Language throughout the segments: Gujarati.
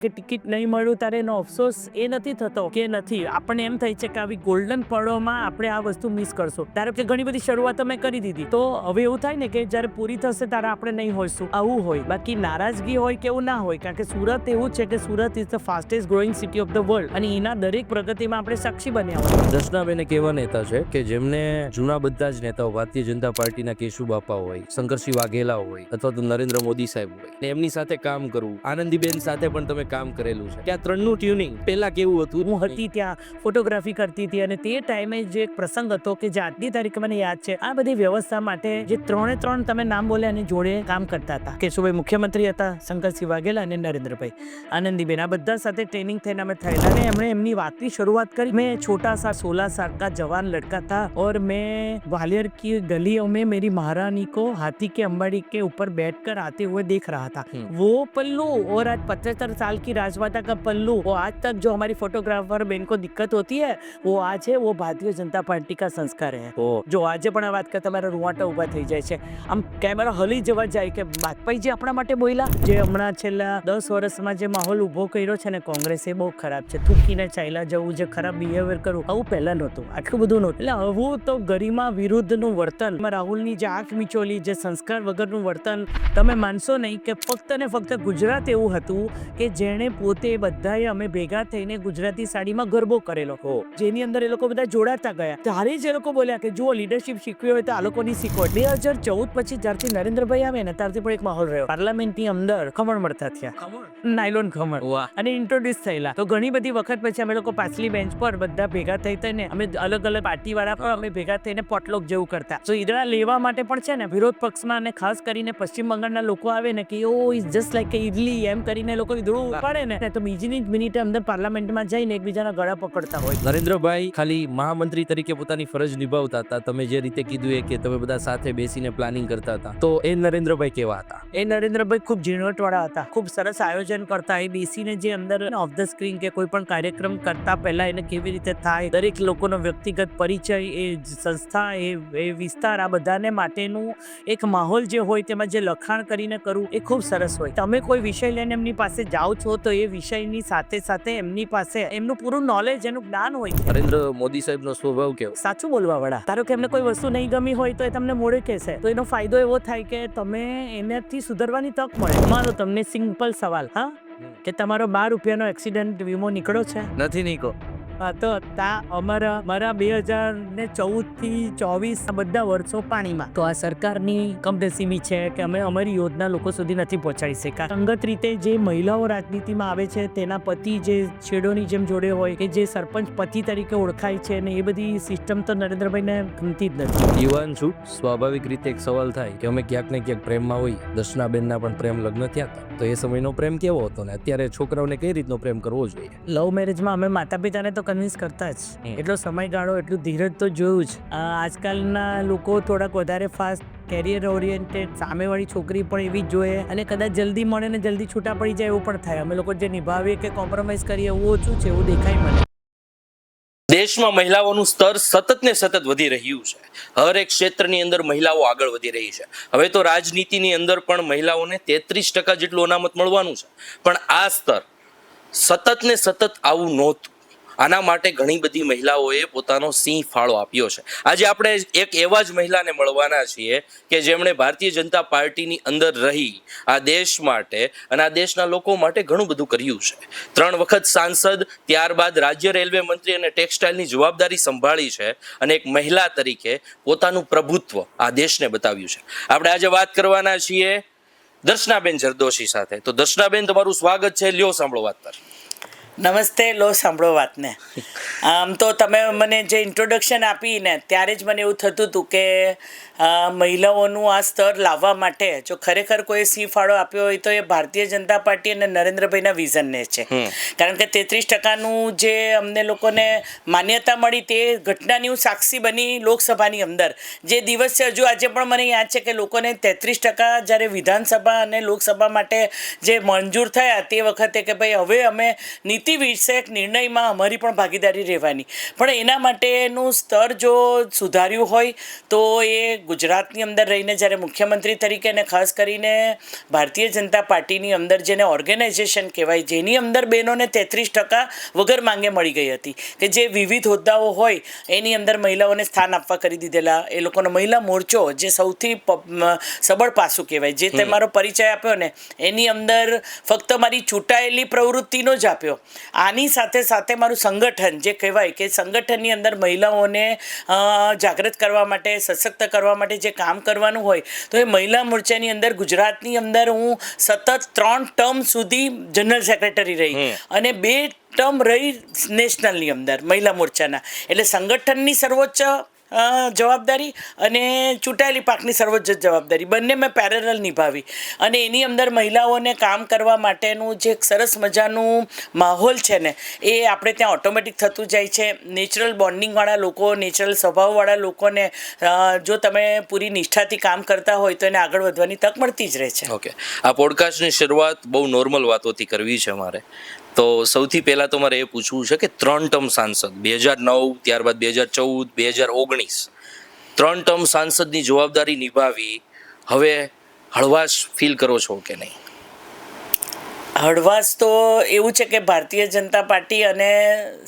કે ટિકિટ નહીં મળ્યું ત્યારે એનો અફસોસ એ નથી થતો કે નથી, આપણને એમ થાય છે કે આવી ગોલ્ડન પળોમાં આપણે આ વસ્તુ મિસ કરશું. ધારો કે ઘણી બધી શરૂઆત અમે કરી દીધી, તો હવે એવું થાય ને કે જ્યારે પૂરી થશે ત્યારે આપણે નહીં હોઈશું, આવું હોય. બાકી નારાજગી હોય કે એવું ના હોય, કારણ કે સુરત એવું છે કે Surat is the fastest growing city of the world, અને એના દરેક પ્રગતિમાં આપણે સાક્ષી બન્યા હોય. દર્શનાબેન એક એવા નેતા છે કે જેમને જૂના બધા જ નેતાઓ, ભારતીય જનતા પાર્ટીના કેશુબાપા હોય, શંકરસિંહ વાઘેલા હોય, અથવા તો નરેન્દ્ર મોદી સાહેબ હોય, એમની સાથે કામ કરવું, આનંદીબેન સાથે પણ તમે કામ કરેલું છે. ત્યાં ત્રણનું ટ્યુનિંગ પહેલા કેવું હતું? હું હતી ત્યાં, ફોટોગ્રાફી કરતી હતી, અને તે ટાઈમે જે એક પ્રસંગ હતો કે જે આજની તારીખે મને યાદ છે, આ બધી વ્યવસ્થા માટે જે ત્રણે ત્રણ તમે નામ બોલ્યા અને જોડે કામ કરતા હતા. કેશુભાઈ મુખ્યમંત્રી હતા, શંકરસિંહ વાઘેલા અને નરેન્દ્રભાઈ, આનંદીબેન, આ બધા સાથે ટ્રેનિંગ થઈને અમે થયેલા. અને એમણે એમની વાતની શરૂઆત કરી, મેં છોટા સા 16 साल का जवान लड़का था और मैं ग्वालियर की गलियों में मेरी महारानी को हाथी के अंबाड़ी के ऊपर बैठकर आते हुए देख रहा था. वो पल्लू और आज 75 साल की राजमाता का पल्लू, वो आज तक जो हमारी फोटोग्राफर बहन को दिक्कत होती है, वो आज है, वो भारतीय जनता पार्टी का संस्कार है. जो આજે પણ આ વાત કરતા તમારા રૂવાટા ઊભા થઈ જાય છે, આમ કેમેરા હલી જવા જાય કે વાજપેયી જે આપણા માટે બોલ્યા. જે હમણાં છેલ્લા 10 વર્ષમાં જે માહોલ ઊભો કર્યો છે ને કોંગ્રેસ, એ બહુ ખરાબ છે. થૂકીને ચાલ્યા જવું, જે ખરાબ બિહેવિયર કરવું, આવું પહેલા નહોતું, આટલું બધું નહોતું. એટલે હવે તો ગરિમા વિરુદ્ધનું વર્તન, રાહુલની જે આંખ મીચોલી, જે સંસ્કાર વગરનું વર્તન, તમે માનશો નહીં કે ફક્ત ને ફક્ત ગુજરાત એવું હતું કે જેણે પોતે બધાએ અમે ભેગા થઈને ગુજરાતી સાડીમાં ગરબો કરેલો, જેની અંદર એ લોકો બધા જોડાતા ગયા. ત્યારે જ એ લોકો બોલ્યા કે જો લીડરશિપ શીખવી હોય તો આ લોકોની શીખો. 2014 પછી જ્યારથી નરેન્દ્રભાઈ આવે ને ત્યારથી પણ એક માહોલ રહ્યો. પાર્લામેન્ટની અંદર ખમણ મળતા થયા, નાયલોન ખમણ, અને ઇન્ટ્રોડ્યુસ થયેલા. તો ઘણી બધી વખત પછી અમે લોકો પાછલી બેન્ચ પર બધા ભેગા થઈ થઈને અમે અલગ અલગ પાર્ટી વાળા પણ અમે ભેગા થઈને પોટલોક જેવું કરતા. તો ઈદડા લેવા માટે પણ છે ને વિરોધ પક્ષમાં, અને ખાસ કરીને પશ્ચિમ બંગાળના લોકો આવે ને કે ઓ ઇઝ જસ્ટ લાઈક ઈડલી, એમ કરીને લોકો ઈદડું ઉપાડે ને તો બીજી મિનિટે અંદર પાર્લામેન્ટમાં જઈને એકબીજાના ગળા પકડતા હોય. નરેન્દ્રભાઈ ખાલી મહામંત્રી તરીકે પોતાની ફરજ નિભાવતા હતા. તમે જે રીતે કીધું એ કે તમે બધા સાથે બેસીને પ્લાનિંગ કરતા હતા, તો એ નરેન્દ્રભાઈ કેવા હતા? એ નરેન્દ્રભાઈ ખૂબ ઝીણવટવાળા હતા, ખૂબ સરસ આયોજન કરતા. એ બેસીને જે અંદર ઓફ ધ સ્ક્રીન કે કોઈ પણ કાર્યક્રમ કરતા પહેલા એને કેવી રીતે થાય, દરેક લોકોનો વ્યક્તિગત પરિચય, એ સંસ્થા, એ વિસ્તાર, આ બધાને માટેનું એક માહોલ જે હોય તેમાં જે લખાણ કરીને કરવું, એ ખૂબ સરસ હોય. તમે કોઈ વિષય લઈને એમની પાસે જાઓ છો તો એ વિષયની સાથે સાથે એમની પાસે એમનું પૂરું નોલેજ, એનું જ્ઞાન હોય. નરેન્દ્ર મોદી સાહેબનો સ્વભાવ કેવો? સાચું બોલવા વાળા. ધારો કે એમને કોઈ વસ્તુ નહીં ગમી હોય તો એ તમને મોડે કહેશે, તો એનો ફાયદો એવો થાય કે તમે એનાથી સુધરવાની તક મળે. મારો તમને સિમ્પલ સવાલ, હા, કે તમારો 12 રૂપિયાનો એક્સિડન્ટ વીમો નીકળ્યો છે? નથી નીકો. હા, તો મારા 2014 થી 24 બધા વર્ષો પાણીમાં. તો આ સરકારની કમનસીબી છે કે અમે અમારી યોજના લોકો સુધી નથી પહોંચાડી શક્યા. અંગત રીતે જે મહિલાઓ રાજનીતિમાં આવે છે, તેના પતિ જે છેડોની જેમ જોડે હોય, કે જે સરપંચ પતિ તરીકે ઓળખાય છે, ને એ બધી સિસ્ટમ તો નરેન્દ્રભાઈને ગમતી જ નથી. યુવાન છું, સ્વાભાવિક રીતે એક સવાલ થાય કે અમે ક્યાંક ને ક્યાંક પ્રેમમાં હોય. દર્શનાબેનના પણ પ્રેમ લગ્ન થયા હતા, તો એ સમયનો પ્રેમ કેવો હતો ને અત્યારે છોકરાઓને કઈ રીતનો પ્રેમ કરવો જોઈએ? લવ મેરેજમાં અમે માતા પિતાને તો કન્વિન્સ કરતા જ. એટલો સમયગાળો, એટલું ધીરજ તો જોયું જ. આજકાલના લોકો થોડાક વધારે ફાસ્ટ, કેરિયર ઓરિએન્ટેડ, સામેવાળી છોકરી પણ એવી જ જોઈએ, અને કદાચ જલ્દી મળે ને જલ્દી છૂટા પડી જાય એવું પણ થાય. અમે લોકો જે નિભાવીએ કે કોમ્પ્રોમાઇઝ કરીએ એવું ઓછું છે એવું દેખાય મને. દેશમાં મહિલાઓનું સ્તર સતત ને સતત વધી રહ્યું છે. હર એક ક્ષેત્રની અંદર મહિલાઓ આગળ વધી રહી છે. હવે તો રાજનીતિની અંદર પણ મહિલાઓને 33% જેટલું અનામત મળવાનું છે. પણ આ સ્તર સતત ને સતત આવું નહોતું. આના માટે ઘણી બધી મહિલાઓએ પોતાનો સિંહ ફાળો આપ્યો છે. આજે આપણે એક એવા જ મહિલાને મળવાના છીએ કે જેમણે ભારતીય જનતા પાર્ટીની અંદર રહી આ દેશ માટે અને આ દેશના લોકો માટે ઘણું બધું કર્યું છે. 3 વખત સાંસદ, ત્યારબાદ રાજ્ય રેલવે મંત્રી અને ટેક્સટાઇલની જવાબદારી સંભાળી છે, અને એક મહિલા તરીકે પોતાનું પ્રભુત્વ આ દેશને બતાવ્યું છે. આપણે આજે વાત કરવાના છીએ દર્શનાબેન જરદોશી સાથે. તો દર્શનાબેન, તમારું સ્વાગત છે. લ્યો સાંભળો વાત પર. નમસ્તે, લો સાંભળો વાતને. આમ તો તમે મને જે ઇન્ટ્રોડક્શન આપી ને ત્યારે જ મને એવું થતું હતું કે મહિલાઓનું આ સ્તર લાવવા માટે જો ખરેખર કોઈ સિંહ ફાળો આપ્યો હોય તો એ ભારતીય જનતા પાર્ટી અને નરેન્દ્રભાઈના વિઝનને છે. કારણ કે 33%નું જે અમને લોકોને માન્યતા મળી, તે ઘટનાની હું સાક્ષી બની લોકસભાની અંદર. જે દિવસ છે, હજુ આજે પણ મને યાદ છે કે લોકોને 33% જ્યારે વિધાનસભા અને લોકસભા માટે જે મંજૂર થયા તે વખતે કે ભાઈ હવે અમે નીતિ નીતિ વિષયક નિર્ણયમાં અમારી પણ ભાગીદારી રહેવાની, પણ એના માટેનું સ્તર જો સુધાર્યું હોય તો એ ગુજરાતની અંદર રહીને જ્યારે મુખ્યમંત્રી તરીકે અને ખાસ કરીને ભારતીય જનતા પાર્ટીની અંદર જેને ઓર્ગેનાઇઝેશન કહેવાય, જેની અંદર બહેનોને 33% વગર માંગે મળી ગઈ હતી, કે જે વિવિધ હોદ્દાઓ હોય એની અંદર મહિલાઓને સ્થાન આપવા કરી દીધેલા, એ લોકોનો મહિલા મોરચો જે સૌથી સબળ પાસું કહેવાય, જે તમારો પરિચય આપ્યો ને એની અંદર ફક્ત મારી ચૂંટાયેલી પ્રવૃત્તિનો જ આપ્યો. આની સાથે સાથે મારું સંગઠન જે કહેવાય કે સંગઠનની અંદર મહિલાઓને જાગૃત કરવા માટે, સશક્ત કરવા માટે જે કામ કરવાનું હોય, તો એ મહિલા મોરચાની અંદર ગુજરાતની અંદર હું સતત 3 ટર્મ સુધી જનરલ સેક્રેટરી રહી અને 2 ટર્મ રહી નેશનલની અંદર મહિલા મોરચાના. એટલે સંગઠનની સર્વોચ્ચ જવાબદારી અને ચૂંટાયેલી પાકની સર્વોચ્ચ જવાબદારી બંને મેં પેરેલલ નિભાવી, અને એની અંદર મહિલાઓને કામ કરવા માટેનું જે એક સરસ મજાનું માહોલ છે ને એ આપણે ત્યાં ઓટોમેટિક થતું જાય છે. નેચરલ બોન્ડિંગવાળા લોકો, નેચરલ સ્વભાવવાળા લોકોને જો તમે પૂરી નિષ્ઠાથી કામ કરતા હોય તો એને આગળ વધવાની તક મળતી જ રહે છે. ઓકે, આ પોડકાસ્ટની શરૂઆત બહુ નોર્મલ વાતોથી કરવી છે મારે, તો સૌથી પહેલાં તો મારે એ પૂછવું છે કે 3 ટર્મ સાંસદ 2009, ત્યારબાદ 2014, 2019, 3 ટર્મ સાંસદની જવાબદારી નિભાવી, હવે હળવાશ ફીલ કરો છો કે નહીં? હળવાશ તો એવું છે કે ભારતીય જનતા પાર્ટી અને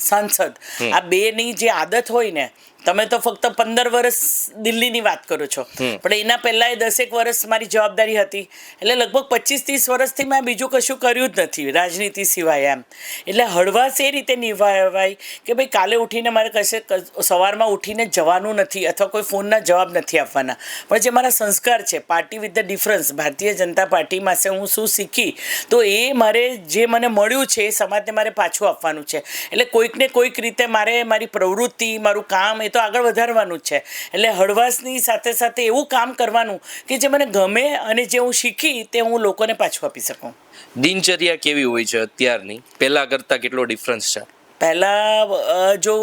સાંસદ આ બેની જે આદત હોય ને, તમે તો ફક્ત 15 વર્ષ દિલ્હીની વાત કરો છો, પણ એના પહેલાં 10 વર્ષ મારી જવાબદારી હતી, એટલે લગભગ 25-30 વર્ષથી મેં બીજું કશું કર્યું જ નથી રાજનીતિ સિવાય એમ. એટલે હળવાશ એ રીતે નિભાવાય કે ભાઈ કાલે ઉઠીને મારે કશે સવારમાં ઉઠીને જવાનું નથી અથવા કોઈ ફોનના જવાબ નથી આપવાના, પણ જે મારા સંસ્કાર છે, party with the difference, Bharatiya Janata પાર્ટીમાં હું શું શીખી તો એ મારે જે મને મળ્યું છે એ સમાજને મારે પાછું આપવાનું છે. એટલે કોઈકને કોઈક રીતે મારે મારી પ્રવૃત્તિ, મારું કામ તો આગળ વધારવાનું જ છે. એટલે હળવાશની સાથે સાથે એવું કામ કરવાનું કે જે મને ગમે અને જે હું શીખી તે હું લોકોને પાછું આપી શકું. દિનચર્યા કેવી હોય છે અત્યારની, પહેલા કરતાં કેટલો ડિફરન્સ છે? પહેલાં જો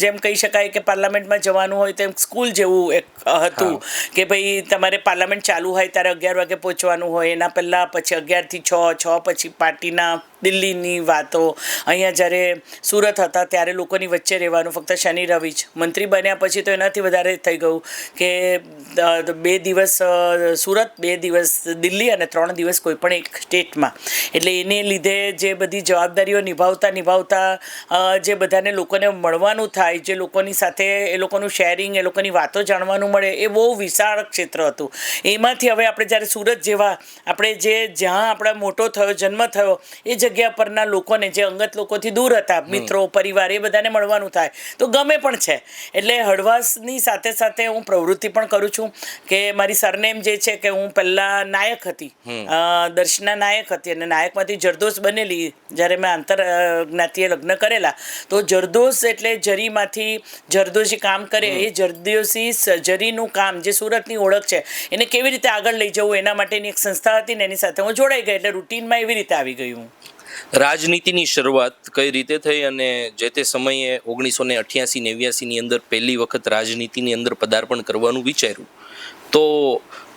જેમ કહી શકાય કે પાર્લામેન્ટમાં જવાનું હોય તો એમ સ્કૂલ જેવું એક હતું કે ભાઈ તમારે પાર્લામેન્ટ ચાલુ હોય ત્યારે 11 વાગે પહોંચવાનું હોય, એના પહેલાં પછી 11 થી 6 પછી પાર્ટીના દિલ્હીની વાતો. અહીંયા જ્યારે સુરત હતા ત્યારે લોકોની વચ્ચે રહેવાનું, ફક્ત શનિ રવિ જ. મંત્રી બન્યા પછી તો એનાથી વધારે થઈ ગયું કે 2 દિવસ સુરત, 2 દિવસ દિલ્હી અને 3 દિવસ કોઈ પણ એક સ્ટેટમાં. એટલે એને લીધે જે બધી જવાબદારીઓ નિભાવતા જે બધાને લોકોને મળવાનું થાય, જે લોકોની સાથે એ લોકોનું શેરિંગ, એ લોકોની વાતો જાણવાનું મળે, એ બહુ વિશાળ ક્ષેત્ર હતું. એમાંથી હવે આપણે જ્યારે સુરત જેવા આપણે જ્યાં આપણા મોટો થયો, જન્મ થયો, એ જગ્યા પરના લોકોને જે અંગત લોકોથી દૂર હતા, મિત્રો, પરિવાર, એ બધાને મળવાનું થાય તો ગમે પણ છે. એટલે હળવાશની સાથે સાથે હું પ્રવૃત્તિ પણ કરું છું કે મારી સરનેમ જે છે કે હું પહેલાં નાયક હતી, દર્શના નાયક હતી, અને નાયકમાંથી જરદોશ બનેલી જ્યારે મેં આંતર જ્ઞાતિય લગ્ન કરેલા. તો જરદોશ એટલે જરીમાંથી જરદોશી કામ કરે, એ જરદોશી જરીનું કામ જે સુરતની ઓળખ છે એને કેવી રીતે આગળ લઈ જવું એના માટેની એક સંસ્થા હતી ને એની સાથે હું જોડાઈ ગઈ. એટલે રૂટીનમાં એવી રીતે આવી ગયું. રાજનીતિની શરૂઆત કઈ રીતે થઈ અને જે તે સમયે 1988-89ની અંદર પહેલી વખત રાજનીતિની અંદર પદાર્પણ કરવાનું વિચાર્યું, તો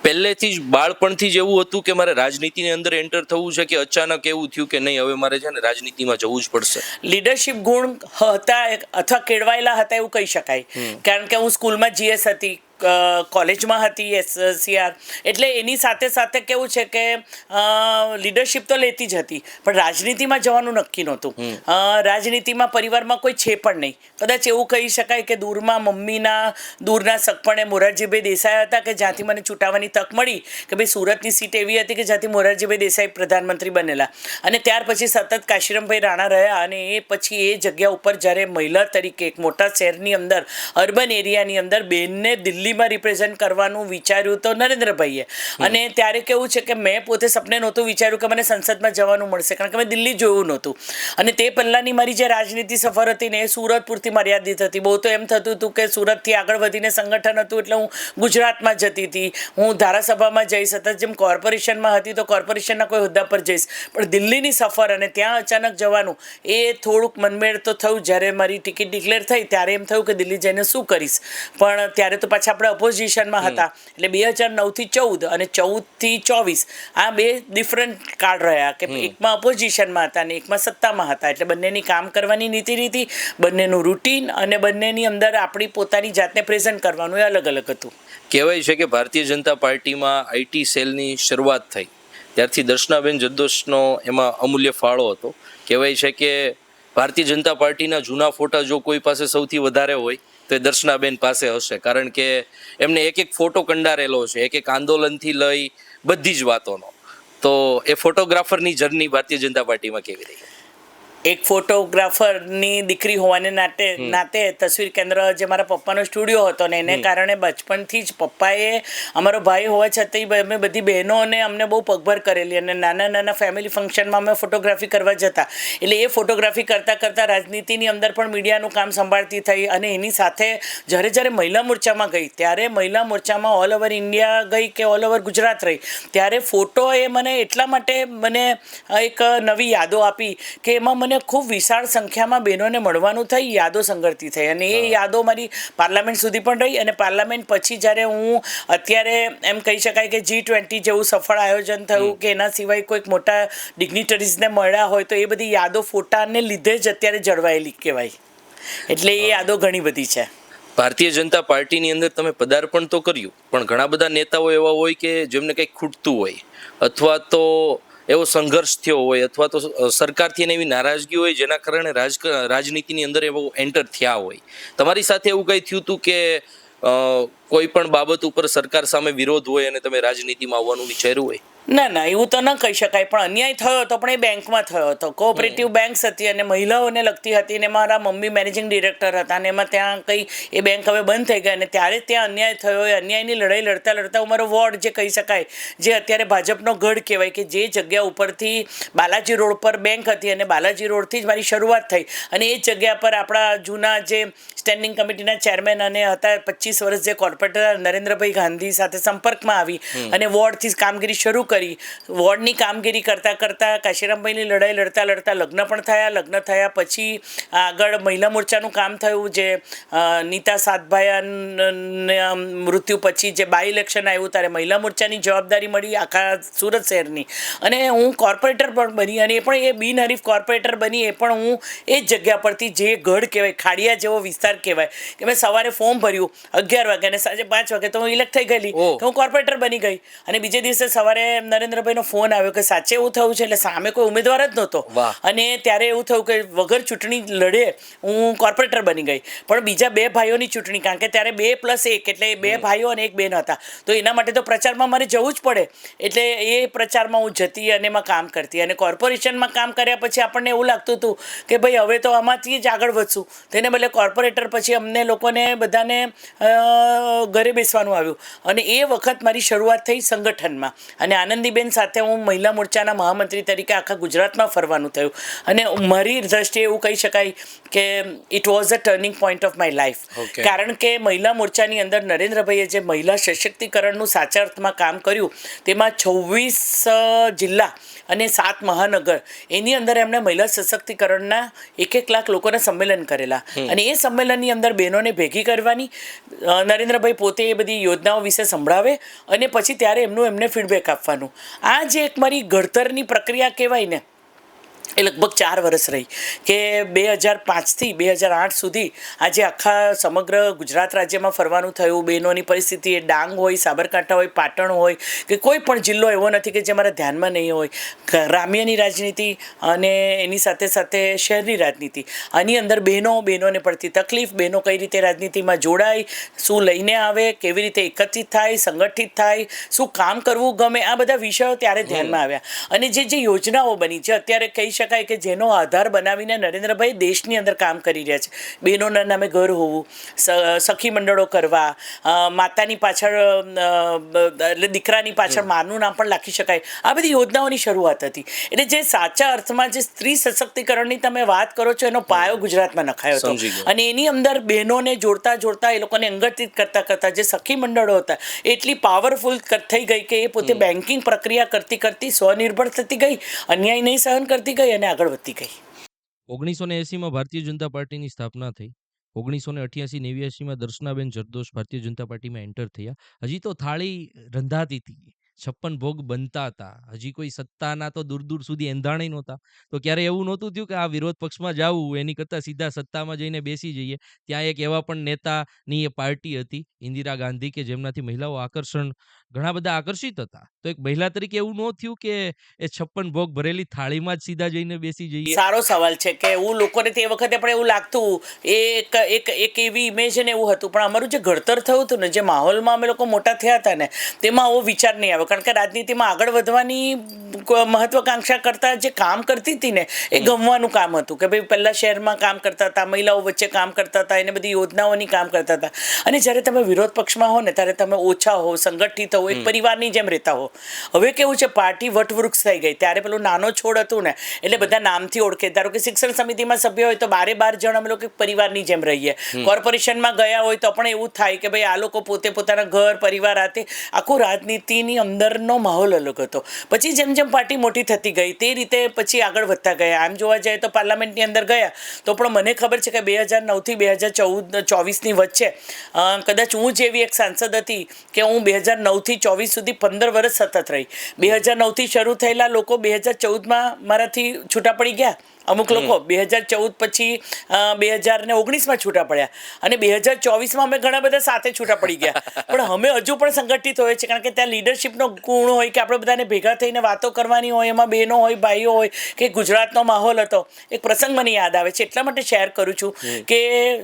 પહેલેથી જ બાળપણથી જ એવું હતું કે મારે રાજનીતિની અંદર એન્ટર થવું છે, કે અચાનક એવું થયું કે નહીં હવે મારે છે ને રાજનીતિમાં જવું જ પડશે? લીડરશિપ ગુણ હતા અથવા કેળવાયેલા હતા એવું કહી શકાય, કારણ કે હું સ્કૂલમાં GS હતી, કોલેજમાં હતી SCR, એટલે એની સાથે સાથે કેવું છે કે લીડરશિપ તો લેતી જ હતી, પણ રાજનીતિમાં જવાનું નક્કી નહોતું. રાજનીતિમાં પરિવારમાં કોઈ છે પણ નહીં. કદાચ એવું કહી શકાય કે દૂરના સગપણે મોરારજીભાઈ દેસાઈ હતા કે જ્યાંથી મને ચૂંટાવાની તક મળી, કે ભાઈ સુરતની સીટ એવી હતી કે જ્યાંથી મોરારજીભાઈ દેસાઈ પ્રધાનમંત્રી બનેલા, અને ત્યાર પછી સતત કાશીરામભાઈ રાણા રહ્યા, અને એ પછી એ જગ્યા ઉપર જ્યારે મહિલા તરીકે એક મોટા શહેરની અંદર, અર્બન એરિયાની અંદર બેનને દિલ્હીમાં રિપ્રેઝેન્ટ કરવાનું વિચાર્યું તો નરેન્દ્રભાઈએ. અને ત્યારે કેવું છે કે મેં પોતે સપને નહોતું વિચાર્યું કે મને સંસદમાં જવાનું મળશે, કારણ કે મેં દિલ્હી જોયું નહોતું. અને તે પહેલાંની મારી જે રાજનીતિ સફર હતી ને એ સુરત પૂરતી મર્યાદિત હતી. બહુ તો એમ થતું હતું કે સુરતથી આગળ વધીને સંગઠન હતું એટલે હું ગુજરાતમાં જતી હતી, હું ધારાસભામાં જઈશ, સતત જેમ કોર્પોરેશનમાં હતી તો કોર્પોરેશનના કોઈ હોદ્દા પર જઈશ. પણ દિલ્હીની સફર અને ત્યાં અચાનક જવાનું એ થોડુંક મનમેળ તો થયું. જ્યારે મારી ટિકિટ ડિક્લેર થઈ ત્યારે એમ થયું કે દિલ્હી જઈને શું કરીશ, પણ ત્યારે તો પાછા આપણે ઓપોઝિશનમાં હતા, એટલે 2009 થી 14 અને 14 થી 24 આ બે ડિફરન્ટ કાર્ડ રહ્યા કે એકમાં ઓપોઝિશનમાં હતા અને એકમાં સત્તામાં હતા. એટલે બંનેની કામ કરવાની નીતિ રીતિ, બંનેનું રૂટીન અને બંનેની અંદર આપણી પોતાની જાતને પ્રેઝન્ટ કરવાનું એ અલગ અલગ હતું. કહેવાય છે કે ભારતીય જનતા પાર્ટીમાં આઈટી સેલની શરૂઆત થઈ ત્યારથી દર્શનાબેન જરદોશનો એમાં અમૂલ્ય ફાળો હતો. કહેવાય છે કે ભારતીય જનતા પાર્ટીના જૂના ફોટા જો કોઈ પાસે સૌથી વધારે હોય તો એ દર્શનાબેન પાસે હશે, કારણ કે એમને એક એક ફોટો કંડારેલો છે, એક એક આંદોલનથી લઈ બધી જ વાતોનો. તો એ ફોટોગ્રાફરની જર્ની ભારતીય જનતા પાર્ટીમાં કેવી રહી? એક ફોટોગ્રાફરની દીકરી હોવાને નાતે તસવીર કેન્દ્ર જે મારા પપ્પાનો સ્ટુડિયો હતો ને એને કારણે બચપણથી જ પપ્પાએ, અમારો ભાઈ હોવા છતાંય અમે બધી બહેનોને અમને બહુ પગભર કરેલી અને નાના નાના ફેમિલી ફંક્શનમાં અમે ફોટોગ્રાફી કરવા જતા. એટલે એ ફોટોગ્રાફી કરતાં કરતાં રાજનીતિની અંદર પણ મીડિયાનું કામ સંભાળતી થઈ અને એની સાથે જ્યારે મહિલા મોરચામાં ગઈ ત્યારે મહિલા મોરચામાં ઓલ ઓવર ઇન્ડિયા ગઈ કે ઓલ ઓવર ગુજરાત રહી ત્યારે ફોટો એ મને એટલા માટે મને એક નવી યાદો આપી કે એમાં મને ખૂબ વિશાળ સંખ્યામાં બહેનોને મળવાનું થઈ, યાદો સંગઠતી થઈ અને એ યાદો મારી પાર્લામેન્ટ સુધી પણ રહી. અને પાર્લામેન્ટ પછી જ્યારે હું અત્યારે એમ કહી શકાય કે G20 જેવું સફળ આયોજન થયું કે એના સિવાય કોઈક મોટા ડિગ્નિટરીઝને મળ્યા હોય તો એ બધી યાદો ફોટાને લીધે જ અત્યારે જળવાયેલી કહેવાય. એટલે એ યાદો ઘણી બધી છે. ભારતીય જનતા પાર્ટીની અંદર તમે પદાર્પણ તો કર્યું, પણ ઘણા બધા નેતાઓ એવા હોય કે જેમને કંઈક ખૂટતું હોય અથવા તો એવો સંઘર્ષ થયો હોય અથવા તો સરકારથી એવી નારાજગી હોય જેના કારણે રાજનીતિની અંદર એવો એન્ટર થયા હોય. તમારી સાથે એવું કંઈ થયું હતું કે કોઈ પણ બાબત ઉપર સરકાર સામે વિરોધ હોય અને તમે રાજનીતિમાં આવવાનું વિચાર્યું હોય? ના, એવું તો ન કહી શકાય, પણ અન્યાય થયો હતો પણ એ બેંકમાં થયો હતો. કોઓપરેટિવ બેંક્સ હતી અને મહિલાઓને લગતી હતી ને મારા મમ્મી મેનેજિંગ ડિરેક્ટર હતા અને એમાં ત્યાં કંઈ એ બેંક હવે બંધ થઈ ગઈ અને ત્યારે ત્યાં અન્યાય થયો. એ અન્યાયની લડાઈ લડતા હું મારો વોર્ડ જે કહી શકાય, જે અત્યારે ભાજપનો ગઢ કહેવાય, કે જે જગ્યા ઉપરથી બાલાજી રોડ પર બેંક હતી અને બાલાજી રોડથી જ મારી શરૂઆત થઈ અને એ જગ્યા પર આપણા જૂના જે સ્ટેન્ડિંગ કમિટીના ચેરમેન અને હતા 25 વર્ષ જે કોર્પોરેટર નરેન્દ્રભાઈ ગાંધી સાથે સંપર્કમાં આવી અને વોર્ડથી જ કામગીરી શરૂ કરી. વોર્ડની કામગીરી કરતાં કાશીરામભાઈની લડાઈ લડતા લગ્ન પણ થયા. લગ્ન થયા પછી આગળ મહિલા મોરચાનું કામ થયું, જે નીતા સાતભાઈના મૃત્યુ પછી જે બાય ઇલેક્શન આવ્યું ત્યારે મહિલા મોરચાની જવાબદારી મળી આખા સુરત શહેરની અને હું કોર્પોરેટર પણ બની અને એ પણ એ બિનહરીફ કોર્પોરેટર બની. એ પણ હું એ જ જગ્યા પરથી જે ગઢ કહેવાય, ખાડિયા જેવો વિસ્તાર કહેવાય, કે મેં સવારે ફોર્મ ભર્યું 11 વાગે અને સાંજે 5 વાગે તો હું ઇલેક્ટ થઈ ગયેલી કે હું કોર્પોરેટર બની ગઈ. અને બીજે દિવસે સવારે નરેન્દ્રભાઈનો ફોન આવ્યો કે સાચે એવું થયું છે, એટલે સામે કોઈ ઉમેદવાર જ નહોતો અને ત્યારે એવું થયું કે વગર ચૂંટણી લડે હું કોર્પોરેટર બની ગઈ. પણ બીજા 2 ભાઈઓની ચૂંટણી, કારણ કે ત્યારે 2+1 એટલે 2 ભાઈઓ અને 1 બહેન હતા, તો એના માટે તો પ્રચારમાં મારે જવું જ પડે. એટલે એ પ્રચારમાં હું જતી અને એમાં કામ કરતી અને કોર્પોરેશનમાં કામ કર્યા પછી આપણને એવું લાગતું હતું કે ભાઈ હવે તો આમાંથી જ આગળ વધશું. તેને બદલે કોર્પોરેટર પછી અમને લોકોને બધાને ઘરે બેસવાનું આવ્યું અને એ વખત મારી શરૂઆત થઈ સંગઠનમાં અને આનંદીબેન સાથે હું મહિલા મોરચાના મહામંત્રી તરીકે આખા ગુજરાતમાં ફરવાનું થયું. અને મારી દ્રષ્ટિએ એવું કહી શકાય કે it was a turning point of my life. કારણ કે મહિલા મોરચાની અંદર નરેન્દ્રભાઈએ જે મહિલા સશક્તિકરણનું સાચા અર્થમાં કામ કર્યું તેમાં 26 જિલ્લા અને 7 મહાનગર એની અંદર એમણે મહિલા સશક્તિકરણના 1 લાખ લોકોના સંમેલન કરેલા અને એ સંમેલનની અંદર બહેનોને ભેગી કરવાની. નરેન્દ્રભાઈ પોતે એ બધી યોજનાઓ વિશે સંભળાવે અને પછી ત્યારે એમને ફીડબેક આપવાનું. આ જે એક મારી ઘડતરની પ્રક્રિયા કહેવાય ને, એ લગભગ 4 વર્ષ રહી કે 2005થી 2008 સુધી આજે આખા સમગ્ર ગુજરાત રાજ્યમાં ફરવાનું થયું. બહેનોની પરિસ્થિતિ એ ડાંગ હોય, સાબરકાંઠા હોય, પાટણ હોય કે કોઈ પણ જિલ્લો એવો નથી કે જે મારા ધ્યાનમાં નહીં હોય. ગ્રામ્યની રાજનીતિ અને એની સાથે સાથે શહેરની રાજનીતિ, આની અંદર બહેનોને પડતી તકલીફ, બહેનો કઈ રીતે રાજનીતિમાં જોડાય, શું લઈને આવે, કેવી રીતે એકત્રિત થાય, સંગઠિત થાય, શું કામ કરવું ગમે, આ બધા વિષયો ત્યારે ધ્યાનમાં આવ્યા. અને જે યોજનાઓ બની છે અત્યારે કહી શકાય કે જેનો આધાર બનાવીને નરેન્દ્રભાઈ દેશની અંદર કામ કરી રહ્યા છે. બહેનોના નામે ઘર હોવું, સખી મંડળો કરવા, માતાની પાછળ એટલે દીકરાની પાછળ માનું નામ પણ લખી શકાય, આ બધી યોજનાઓની શરૂઆત હતી. એટલે જે સાચા અર્થમાં જે સ્ત્રી સશક્તિકરણની તમે વાત કરો છો એનો પાયો ગુજરાતમાં નખાયો હતો અને એની અંદર બહેનોને જોડતા એ લોકોને અંગઠિત કરતા જે સખી મંડળો હતા એટલી પાવરફુલ થઈ ગઈ કે એ પોતે બેન્કિંગ પ્રક્રિયા કરતી સ્વનિર્ભર થતી ગઈ, અન્યાય નહીં સહન કરતી ગઈ અને આગળ વધતી ગઈ. 1980માં ભારતીય જનતા પાર્ટીની સ્થાપના થઈ 1988-89માં દર્શનાબેન જરદોશ ભારતીય જનતા પાર્ટીમાં એન્ટર થયા. હજી તો થાળી રંધાતી હતી, 56 ભોગ બનતા હતા, હજી કોઈ સત્તાના તો દૂર દૂર સુધી એંધાણી નહોતા. તો ક્યારે એવું નહોતું થયું કે આ વિરોધ પક્ષમાં જવું એની કરતાં સીધા સત્તામાં જઈને બેસી જઈએ. ત્યાં એક એવા પણ નેતાની એ પાર્ટી હતી ઇન્દિરા ગાંધી કે જેમનાથી મહિલાઓ ઘણા બધા આકર્ષિત હતા. તો એક મહિલા તરીકે એવું ન થયું કે એ 56 ભોગ ભરેલી થાળીમાં જ સીધા જઈને બેસી જઈએ. સારો સવાલ છે કે એવું લોકોને તે વખતે પણ એવું લાગતું, એક એવી ઇમેજ ને એવું હતું. પણ અમારું જે ઘડતર થયું હતું ને, જે માહોલમાં અમે લોકો મોટા થયા હતા ને, તેમાં આવો વિચાર નહીં આવ્યો. કારણ કે રાજનીતિમાં આગળ વધવાની મહત્વાકાંક્ષા કરતા જે કામ કરતી હતી ને, એ ગમવાનું કામ હતું. કે ભાઈ પહેલા શહેરમાં કામ કરતા હતા, મહિલાઓ વચ્ચે કામ કરતા હતા, એને બધી યોજનાઓની કામ કરતા હતા. અને જ્યારે તમે વિરોધ પક્ષમાં હો ને, ત્યારે તમે ઓછા હો, સંગઠિત હો, એક પરિવારની જેમ રહેતા હો. હવે કેવું છે, પાર્ટી વટવૃક્ષ થઈ ગઈ. ત્યારે પેલું નાનો છોડ હતું ને, એટલે બધા નામથી ઓળખે. ધારો કે શિક્ષણ સમિતિમાં સભ્ય હોય તો 12 જણ અમે લોકો પરિવારની જેમ રહીએ. કોર્પોરેશનમાં ગયા હોય તો પણ એવું થાય કે ભાઈ આ લોકો પોતે પોતાના ઘર પરિવાર આતે આખું રાજનીતિની અંદરનો માહોલ અલગ હતો. પછી જેમ જેમ પાર્ટી મોટી થતી ગઈ તે રીતે પછી આગળ વધતા ગયા. આમ જોવા જાય તો પાર્લામેન્ટની અંદર ગયા તો પણ મને ખબર છે કે 2009થી 2024ની વચ્ચે કદાચ હું જેવી એક સાંસદ હતી કે હું 2009થી 24 સુધી 15 વર્ષ સતત રહી. 2009થી શરૂ થયેલા લોકો 2014માં મારાથી છૂટા પડી ગયા. અમુક લોકો 2014 પછી 2019માં છૂટા પડ્યા અને 2024માં અમે ઘણા બધા સાથે છૂટા પડી ગયા. પણ અમે હજુ પણ સંગઠિત હોય છે, કારણ કે ત્યાં લીડરશિપનો ગુણ હોય કે આપણે બધાને ભેગા થઈને વાતો કરવાની હોય. એમાં બહેનો હોય, ભાઈઓ હોય, કે ગુજરાતનો માહોલ હતો. એક પ્રસંગ મને યાદ આવે છે, એટલા માટે શેર કરું છું કે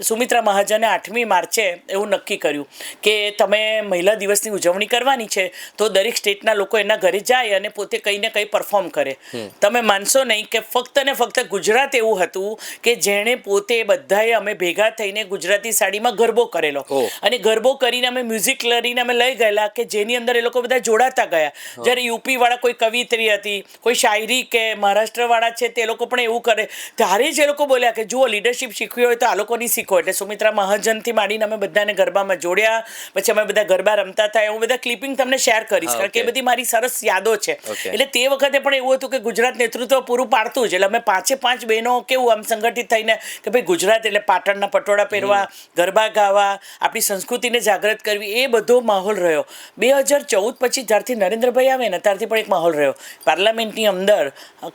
સુમિત્રા મહાજને 8મી માર્ચે એવું નક્કી કર્યું કે તમે મહિલા દિવસની ઉજવણી કરવાની છે તો દરેક સ્ટેટના લોકો એના ઘરે જાય અને પોતે કંઈ ને કંઈ પરફોર્મ કરે. તમે માનશો નહીં કે ફક્ત ને ફક્ત ગુજરાત એવું હતું કે જેણે પોતે બધાએ અમે ભેગા થઈને ગુજરાતી સાડીમાં ગરબો કરેલો. અને ગરબો કરીને અમે મ્યુઝિક લઈને અમે લઈ ગયેલા કે જેની અંદર એ લોકો બધા જોડાતા ગયા. જ્યારે યુપી વાળા કોઈ કવિત્રી હતી, કોઈ શાયરી, કે મહારાષ્ટ્ર વાળા છે તે લોકો પણ એવું કરે. ત્યારે જ એ લોકો બોલ્યા કે જુઓ, લીડરશિપ શીખવી હોય તો આ લોકોની શીખો. એટલે સુમિત્રા મહાજનથી માંડીને અમે બધાને ગરબામાં જોડ્યા. પછી અમે બધા ગરબા રમતા હતા. હું બધા ક્લિપિંગ તમને શેર કરીશ, કારણ કે એ બધી મારી સરસ યાદો છે. એટલે તે વખતે પણ એવું હતું કે ગુજરાત નેતૃત્વ પૂરું પાડતું જ. એટલે અમે 5 બહેનો કેવું આમ સંગઠિત થઈને કે ભાઈ ગુજરાત એટલે પાટણના પટોળા પહેરવા, ગરબા ગાવા, આપણી સંસ્કૃતિને જાગૃત કરવી, એ બધો માહોલ રહ્યો. 2014 પછી જ્યારથી નરેન્દ્રભાઈ આવે ને ત્યારથી પણ એક માહોલ રહ્યો. પાર્લામેન્ટની અંદર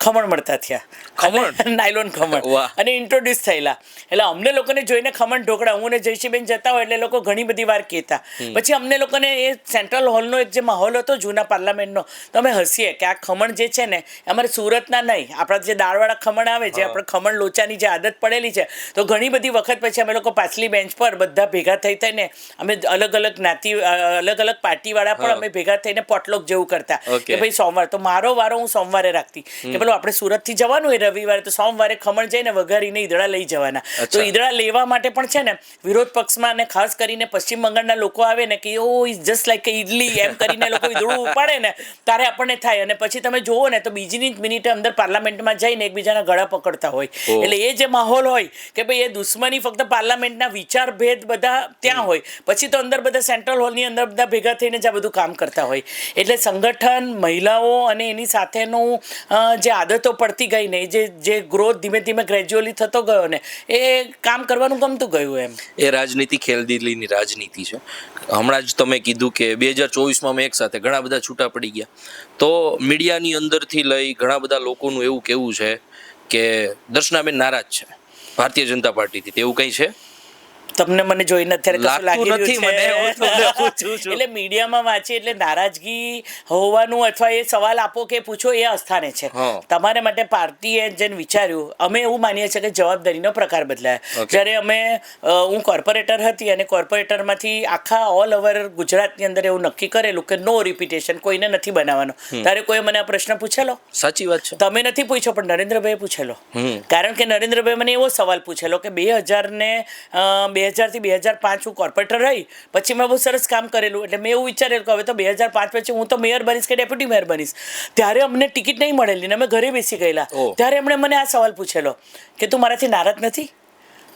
ખમણ મળતા થયા, નાયલોન ખમણ, અને ઇન્ટ્રોડ્યુસ થયેલા. એટલે અમને લોકોને જોઈને ખમણ ઢોકળા, હું ને જયશ્રીબેન જતા હોય એટલે લોકો ઘણી બધી વાર કહેતા. પછી અમને લોકોને એ સેન્ટ્રલ હોલનો એક જે માહોલ હતો જૂના પાર્લામેન્ટનો, તો અમે હસીએ કે આ ખમણ જે છે ને અમારે સુરતના નહીં, આપણા જે દાળવાળા ખમણ આવે, જે આપણે ખમણ લોચાની જે આદત પડેલી છે, તો ઘણી બધી વખત પછી અમે લોકો પાછલી બેન્ચ પર બધા ભેગા થઈને અમે અલગ અલગ જ્ઞાતિ, અલગ અલગ પાર્ટીવાળા પણ અમે ભેગા થઈને પોટલોક જેવું કરતા કે ભાઈ સોમવાર તો મારો વારો હું સોમવારે રાખતી કે પેલું આપણે સુરતથી જવાનું હોય રવિવારે, તો સોમવારે ખમણ જઈને વઘારીને ઈદડા લઈ જવાના. તો ઈદડા લેવા માટે પણ છે ને વિરોધ પક્ષમાં અને ખાસ કરીને પશ્ચિમ બંગાળના લોકો આવે ને કે ઓ ઇઝ જસ્ટ લાઈક ઈડલી એમ કરીને લોકો ઈદડું ઉપાડે ને ત્યારે આપણને થાય. અને પછી તમે જુઓ ને તો બીજીની જ મિનિટે અંદર પાર્લામેન્ટમાં જઈને એકબીજાના ગળા પકડતા હોય. એટલે એ જે માહોલ હોય કે ભાઈ એ દુશ્મની ફક્ત પાર્લામેન્ટના વિચાર ભેદ બધા ત્યાં હોય, પછી તો અંદર બધા સેન્ટ્રલ હોલની અંદર બધા ભેગા થઈને જ આ બધું કામ કરતા હોય. એટલે સંગઠન, મહિલાઓ અને એની સાથેનું જે આદતો પડતી ગઈ ને, જે ગ્રોથ ધીમે ધીમે ગ્રેજ્યુઅલી થતો ગયો ને, એ કામ કરવાનું ગમતું ગયું. એમ એ રાજનીતિ ખેલદિલીની રાજનીતિ છે. હમણાં જ તમે કીધું કે 2024માં અમે એક સાથે ઘણા બધા છૂટા પડી ગયા. તો મીડિયાની અંદરથી લઈ ઘણા બધા લોકોનું એવું કહેવું છે કે દર્શનાબેન નારાજ છે ભારતીય જનતા પાર્ટીથી. તેવું કંઈ છે? તમને મને જોઈને અત્યારે કશું લાગી લાગતું નથી મને, હું તમને રહ્યું પૂછું છે? છું. એટલે મીડિયામાં વાંચી એટલે નારાજગી હોવાનું અથવા એ સવાલ આપો કે પૂછો એ અસ્થાને છે. તમારા માટે પાર્ટીએ જેને વિચાર્યું, અમે એવું માનીએ છીએ કે જવાબદારીનો પ્રકાર બદલાય. જ્યારે હું કોર્પોરેટર હતી અને કોર્પોરેટરમાંથી આખા ઓલ ઓવર ગુજરાતની અંદર એવું નક્કી કરેલું કે નો રિપીટેશન, કોઈને નથી બનાવવાનો. ત્યારે કોઈ મને આ પ્રશ્ન પૂછેલો? સાચી વાત છે. તમે નથી પૂછ્યો પણ નરેન્દ્રભાઈએ પૂછેલો. કારણ કે નરેન્દ્રભાઈ મને એવો સવાલ પૂછેલો કે 2000થી 2005 હું કોર્પોરેટર રહી, પછી મેં બહુ સરસ કામ કરેલું. એટલે મેં એવું વિચારેલું કે હવે તો 2005 પછી હું તો મેયર બનીશ કે ડેપ્યુટી મેયર બનીશ. ત્યારે અમને ટિકિટ નહીં મળેલી ને અમે ઘરે બેસી ગયેલા. ત્યારે એમણે મને આ સવાલ પૂછેલો કે તું મારાથી નારાજ નથી?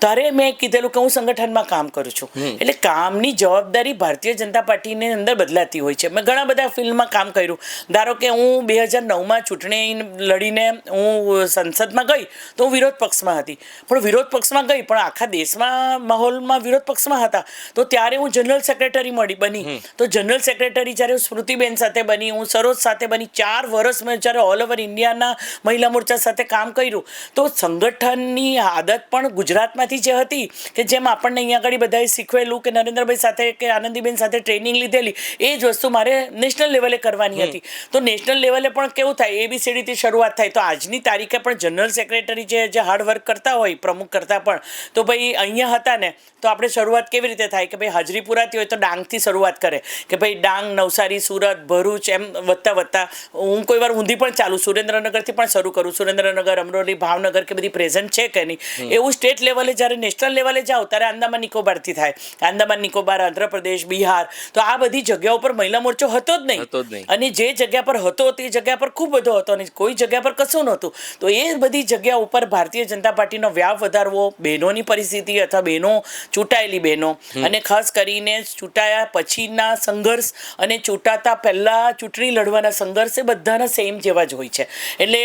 ત્યારે મેં કીધેલું કે હું સંગઠનમાં કામ કરું છું. એટલે કામની જવાબદારી ભારતીય જનતા પાર્ટીની અંદર બદલાતી હોય છે. મેં ઘણા બધા ફિલ્ડમાં કામ કર્યું. ધારો કે હું 2009માં ચૂંટણી લડીને હું સંસદમાં ગઈ તો હું વિરોધ પક્ષમાં હતી, પણ વિરોધ પક્ષમાં ગઈ પણ આખા દેશમાં માહોલમાં વિરોધ પક્ષમાં હતા. તો ત્યારે હું જનરલ સેક્રેટરી બની. તો જનરલ સેક્રેટરી જ્યારે સ્મૃતિબેન સાથે બની, હું સરોજ સાથે બની, 4 વર્ષ મેં જ્યારે ઓલ ઓવર ઇન્ડિયાના મહિલા મોરચા સાથે કામ કર્યું. તો સંગઠનની આદત પણ ગુજરાતમાંથી જે હતી કે જેમ આપણને અહીંયા આગળ બધાએ શીખવેલું કે નરેન્દ્રભાઈ સાથે કે આનંદીબેન સાથે ટ્રેનિંગ લીધેલી, એ જ વસ્તુ મારે નેશનલ લેવલે કરવાની હતી. તો નેશનલ લેવલે પણ કેવું થાય, ABCDથી શરૂઆત થાય. તો આજની તારીખે પણ જનરલ સેક્રેટરી જે હાર્ડ વર્ક કરતા હોય, પ્રમુખ કરતા પણ, તો ભાઈ અહીંયા હતા ને તો આપણે શરૂઆત કેવી રીતે થાય કે ભાઈ હાજરી પુરાતી હોય તો ડાંગથી શરૂઆત કરે કે ભાઈ ડાંગ, નવસારી, સુરત, ભરૂચ, એમ વધતા હું કોઈ વાર ઊંધી પણ ચાલુ, સુરેન્દ્રનગરથી પણ શરૂ કરું. સુરેન્દ્રનગર, અમરોલી, ભાવનગર કે બધી પ્રેઝન્ટ છે કે નહીં. એવું સ્ટેટ લેવલે જ્યારે નેશનલ લેવલે જાઓ ત્યારે આંદામાન નિકોબારથી થાય. આંદામાન નિકોબાર, આંધ્રપ્રદેશ, બિહાર, તો આ બધી જગ્યાઓ પર મહિલા મોરચો હતો જ નહીં. અને જે જગ્યા પર હતો તે જગ્યા પર ખૂબ બધો હતો અને કોઈ જગ્યા પર કશું નહોતું. તો એ બધી જગ્યા ઉપર ભારતીય જનતા પાર્ટીનો વ્યાપ વધારવો, બહેનોની પરિસ્થિતિ અથવા બહેનો, ચૂંટાયેલી બહેનો, અને ખાસ કરીને ચૂંટાયા પછીના સંઘર્ષ અને ચૂંટાતા પહેલાં ચૂંટણી લડવાના સંઘર્ષ એ બધાના સેમ જેવા જ હોય છે. એટલે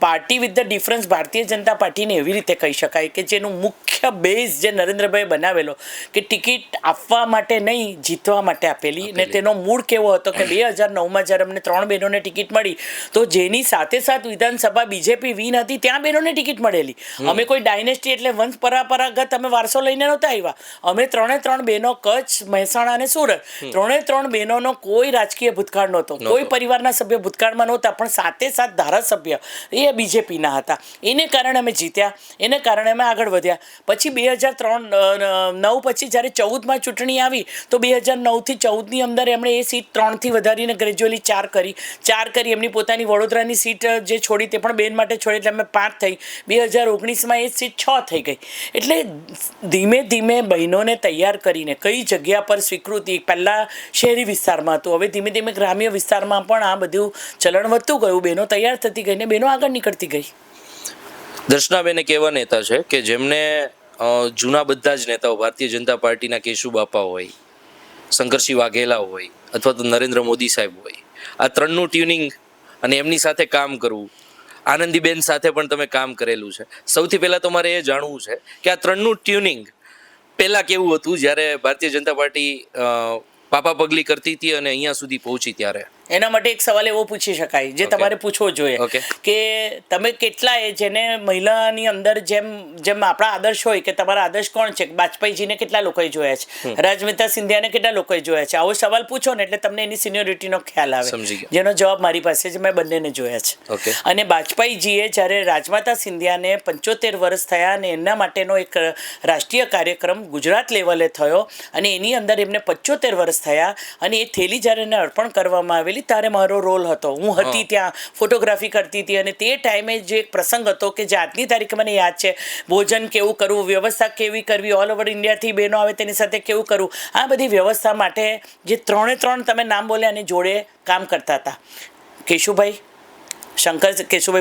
party with the difference Bharatiya Janata પાર્ટીને એવી રીતે કહી શકાય કે જેનું મુખ્ય બેઝ જે નરેન્દ્રભાઈ બનાવેલો કે ટિકિટ આપવા માટે નહીં, જીતવા માટે આપેલી. ને તેનો મૂળ કેવો હતો કે 2009માં જ્યારે અમને 3 બહેનોને ટિકિટ મળી તો જેની સાથે વિધાનસભા બીજેપી વિન હતી ત્યાં બહેનોને ટિકિટ મળેલી. અમે કોઈ ડાયનેસ્ટી એટલે વંશ પરંપરાગત અમે વારસો લઈને નહોતા આવ્યા. અમે 3 બહેનો, કચ્છ, મહેસાણા અને સુરત, 3 બહેનોનો કોઈ રાજકીય ભૂતકાળ નહોતો, કોઈ પરિવારના સભ્ય ભૂતકાળમાં નહોતા, પણ સાથે ધારાસભ્ય એ બીજેપીના હતા. એને કારણે અમે જીત્યા, એને કારણે અમે આગળ વધ્યા. પછી 2009 પછી જ્યારે 14માં ચૂંટણી આવી તો 2009થી 14ની અંદર એમણે એ સીટ 3થી વધારીને ગ્રેજ્યુઅલી 4 કરી. એમની પોતાની વડોદરાની સીટ જે છોડી તે પણ બેન માટે છોડી, એટલે અમે 5 થઈ. 2019માં એ સીટ 6 થઈ ગઈ. એટલે ધીમે ધીમે બહેનોને તૈયાર કરીને કઈ જગ્યા પર સ્વીકૃતિ, પહેલાં શહેરી વિસ્તારમાં હતું, હવે ધીમે ધીમે ગ્રામ્ય વિસ્તારમાં પણ આ બધું ચલણ વધતું ગયું. બહેનો તૈયાર થતી ગઈ ને બહેનો આગળ નીકળતી ગઈ. દર્શનાબેન એક એવા નેતા છે કે જેમને જૂના બધા જ નેતાઓ, ભારતીય જનતા પાર્ટીના કેશુબાપા હોય, શંકરસિંહ વાઘેલા હોય અથવા તો નરેન્દ્ર મોદી સાહેબ હોય, આ 3નું ટ્યુનિંગ અને એમની સાથે કામ કરવું, આનંદીબેન સાથે પણ તમે કામ કરેલું છે. સૌથી પહેલાં તો મારે એ જાણવું છે કે આ 3નું ટ્યુનિંગ પહેલાં કેવું હતું જ્યારે ભારતીય જનતા પાર્ટી પાપા પગલી કરતી હતી અને અહીંયા સુધી પહોંચી ત્યારે? એના માટે એક સવાલ એવો પૂછી શકાય જે તમારે પૂછવો જોઈએ કે તમે કેટલાય જેને મહિલાની અંદર જેમ આપણા આદર્શ હોય કે તમારા આદર્શ કોણ છે, વાજપેયીજીને કેટલા લોકોએ જોયા છે, રાજમેતા સિંધિયાને કેટલા લોકોએ જોયા છે, આવો સવાલ પૂછો ને એટલે તમને એની સિનિયોરિટીનો ખ્યાલ આવે, જેનો જવાબ મારી પાસે છે. મેં બંનેને જોયા છે. અને વાજપેયીજીએ જ્યારે રાજમાતા સિંધિયાને 75 વર્ષ થયા અને એના માટેનો એક રાષ્ટ્રીય કાર્યક્રમ ગુજરાત લેવલે થયો અને એની અંદર એમને 75 વર્ષ થયા અને એ થેલી જ્યારે એને અર્પણ કરવામાં આવેલી ત્યારે મારો રોલ હતો. હું હતી ત્યાં, ફોટોગ્રાફી કરતી હતી અને તે ટાઈમે જે એક પ્રસંગ હતો કે જે આજની તારીખે મને યાદ છે, ભોજન કેવું કરવું, વ્યવસ્થા કેવી કરવી, ઓલ ઓવર ઇન્ડિયાથી બહેનો આવે તેની સાથે કેવું કરવું, આ બધી વ્યવસ્થા માટે જે 3 તમે નામ બોલ્યા અને જોડે કામ કરતા હતા. કેશુભાઈ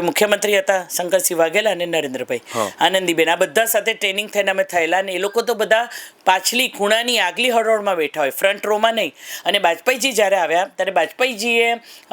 મુખ્યમંત્રી હતા, શંકરસિંહ વાઘેલા અને નરેન્દ્રભાઈ, આનંદીબેન, આ બધા સાથે ટ્રેનિંગ થઈને અમે થયેલા અને એ લોકો તો બધા પાછલી ખૂણાની આગલી હરોળમાં બેઠા હોય, ફ્રન્ટ રોમાં નહીં. અને વાજપેયીજી જ્યારે આવ્યા ત્યારે વાજપેયીજીએ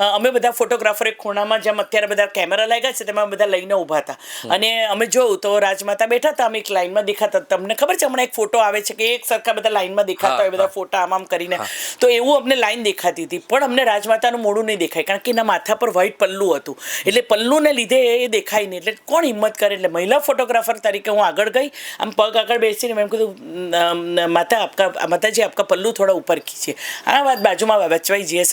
અમે બધા ફોટોગ્રાફર એક ખૂણામાં, જેમ અત્યારે બધા કેમેરા લાગ્યા છે તેમાં બધા લઈને ઊભા હતા અને અમે જોયું તો રાજમાતા બેઠા હતા, અમે એક લાઈનમાં દેખાતા. તમને ખબર છે હમણાં એક ફોટો આવે છે કે એક સરખા બધા લાઈનમાં દેખાતા હોય, બધા ફોટા આમ કરીને, તો એવું અમને લાઈન દેખાતી હતી. પણ અમને રાજમાતાનું મોઢું નહીં દેખાય કારણ કે એના માથા પર વ્હાઈટ પલ્લું હતું, એટલે પલ્લુને લીધે એ દેખાય નહીં. એટલે કોણ હિંમત કરે? એટલે મહિલા ફોટોગ્રાફર તરીકે હું આગળ ગઈ, આમ પગ આગળ બેસીને મેં કીધું, માતાજી આપકા પલ્લુ થોડા ઉપર કીજીએ. આ વાત બાજુમાં વાજપેયીજીએ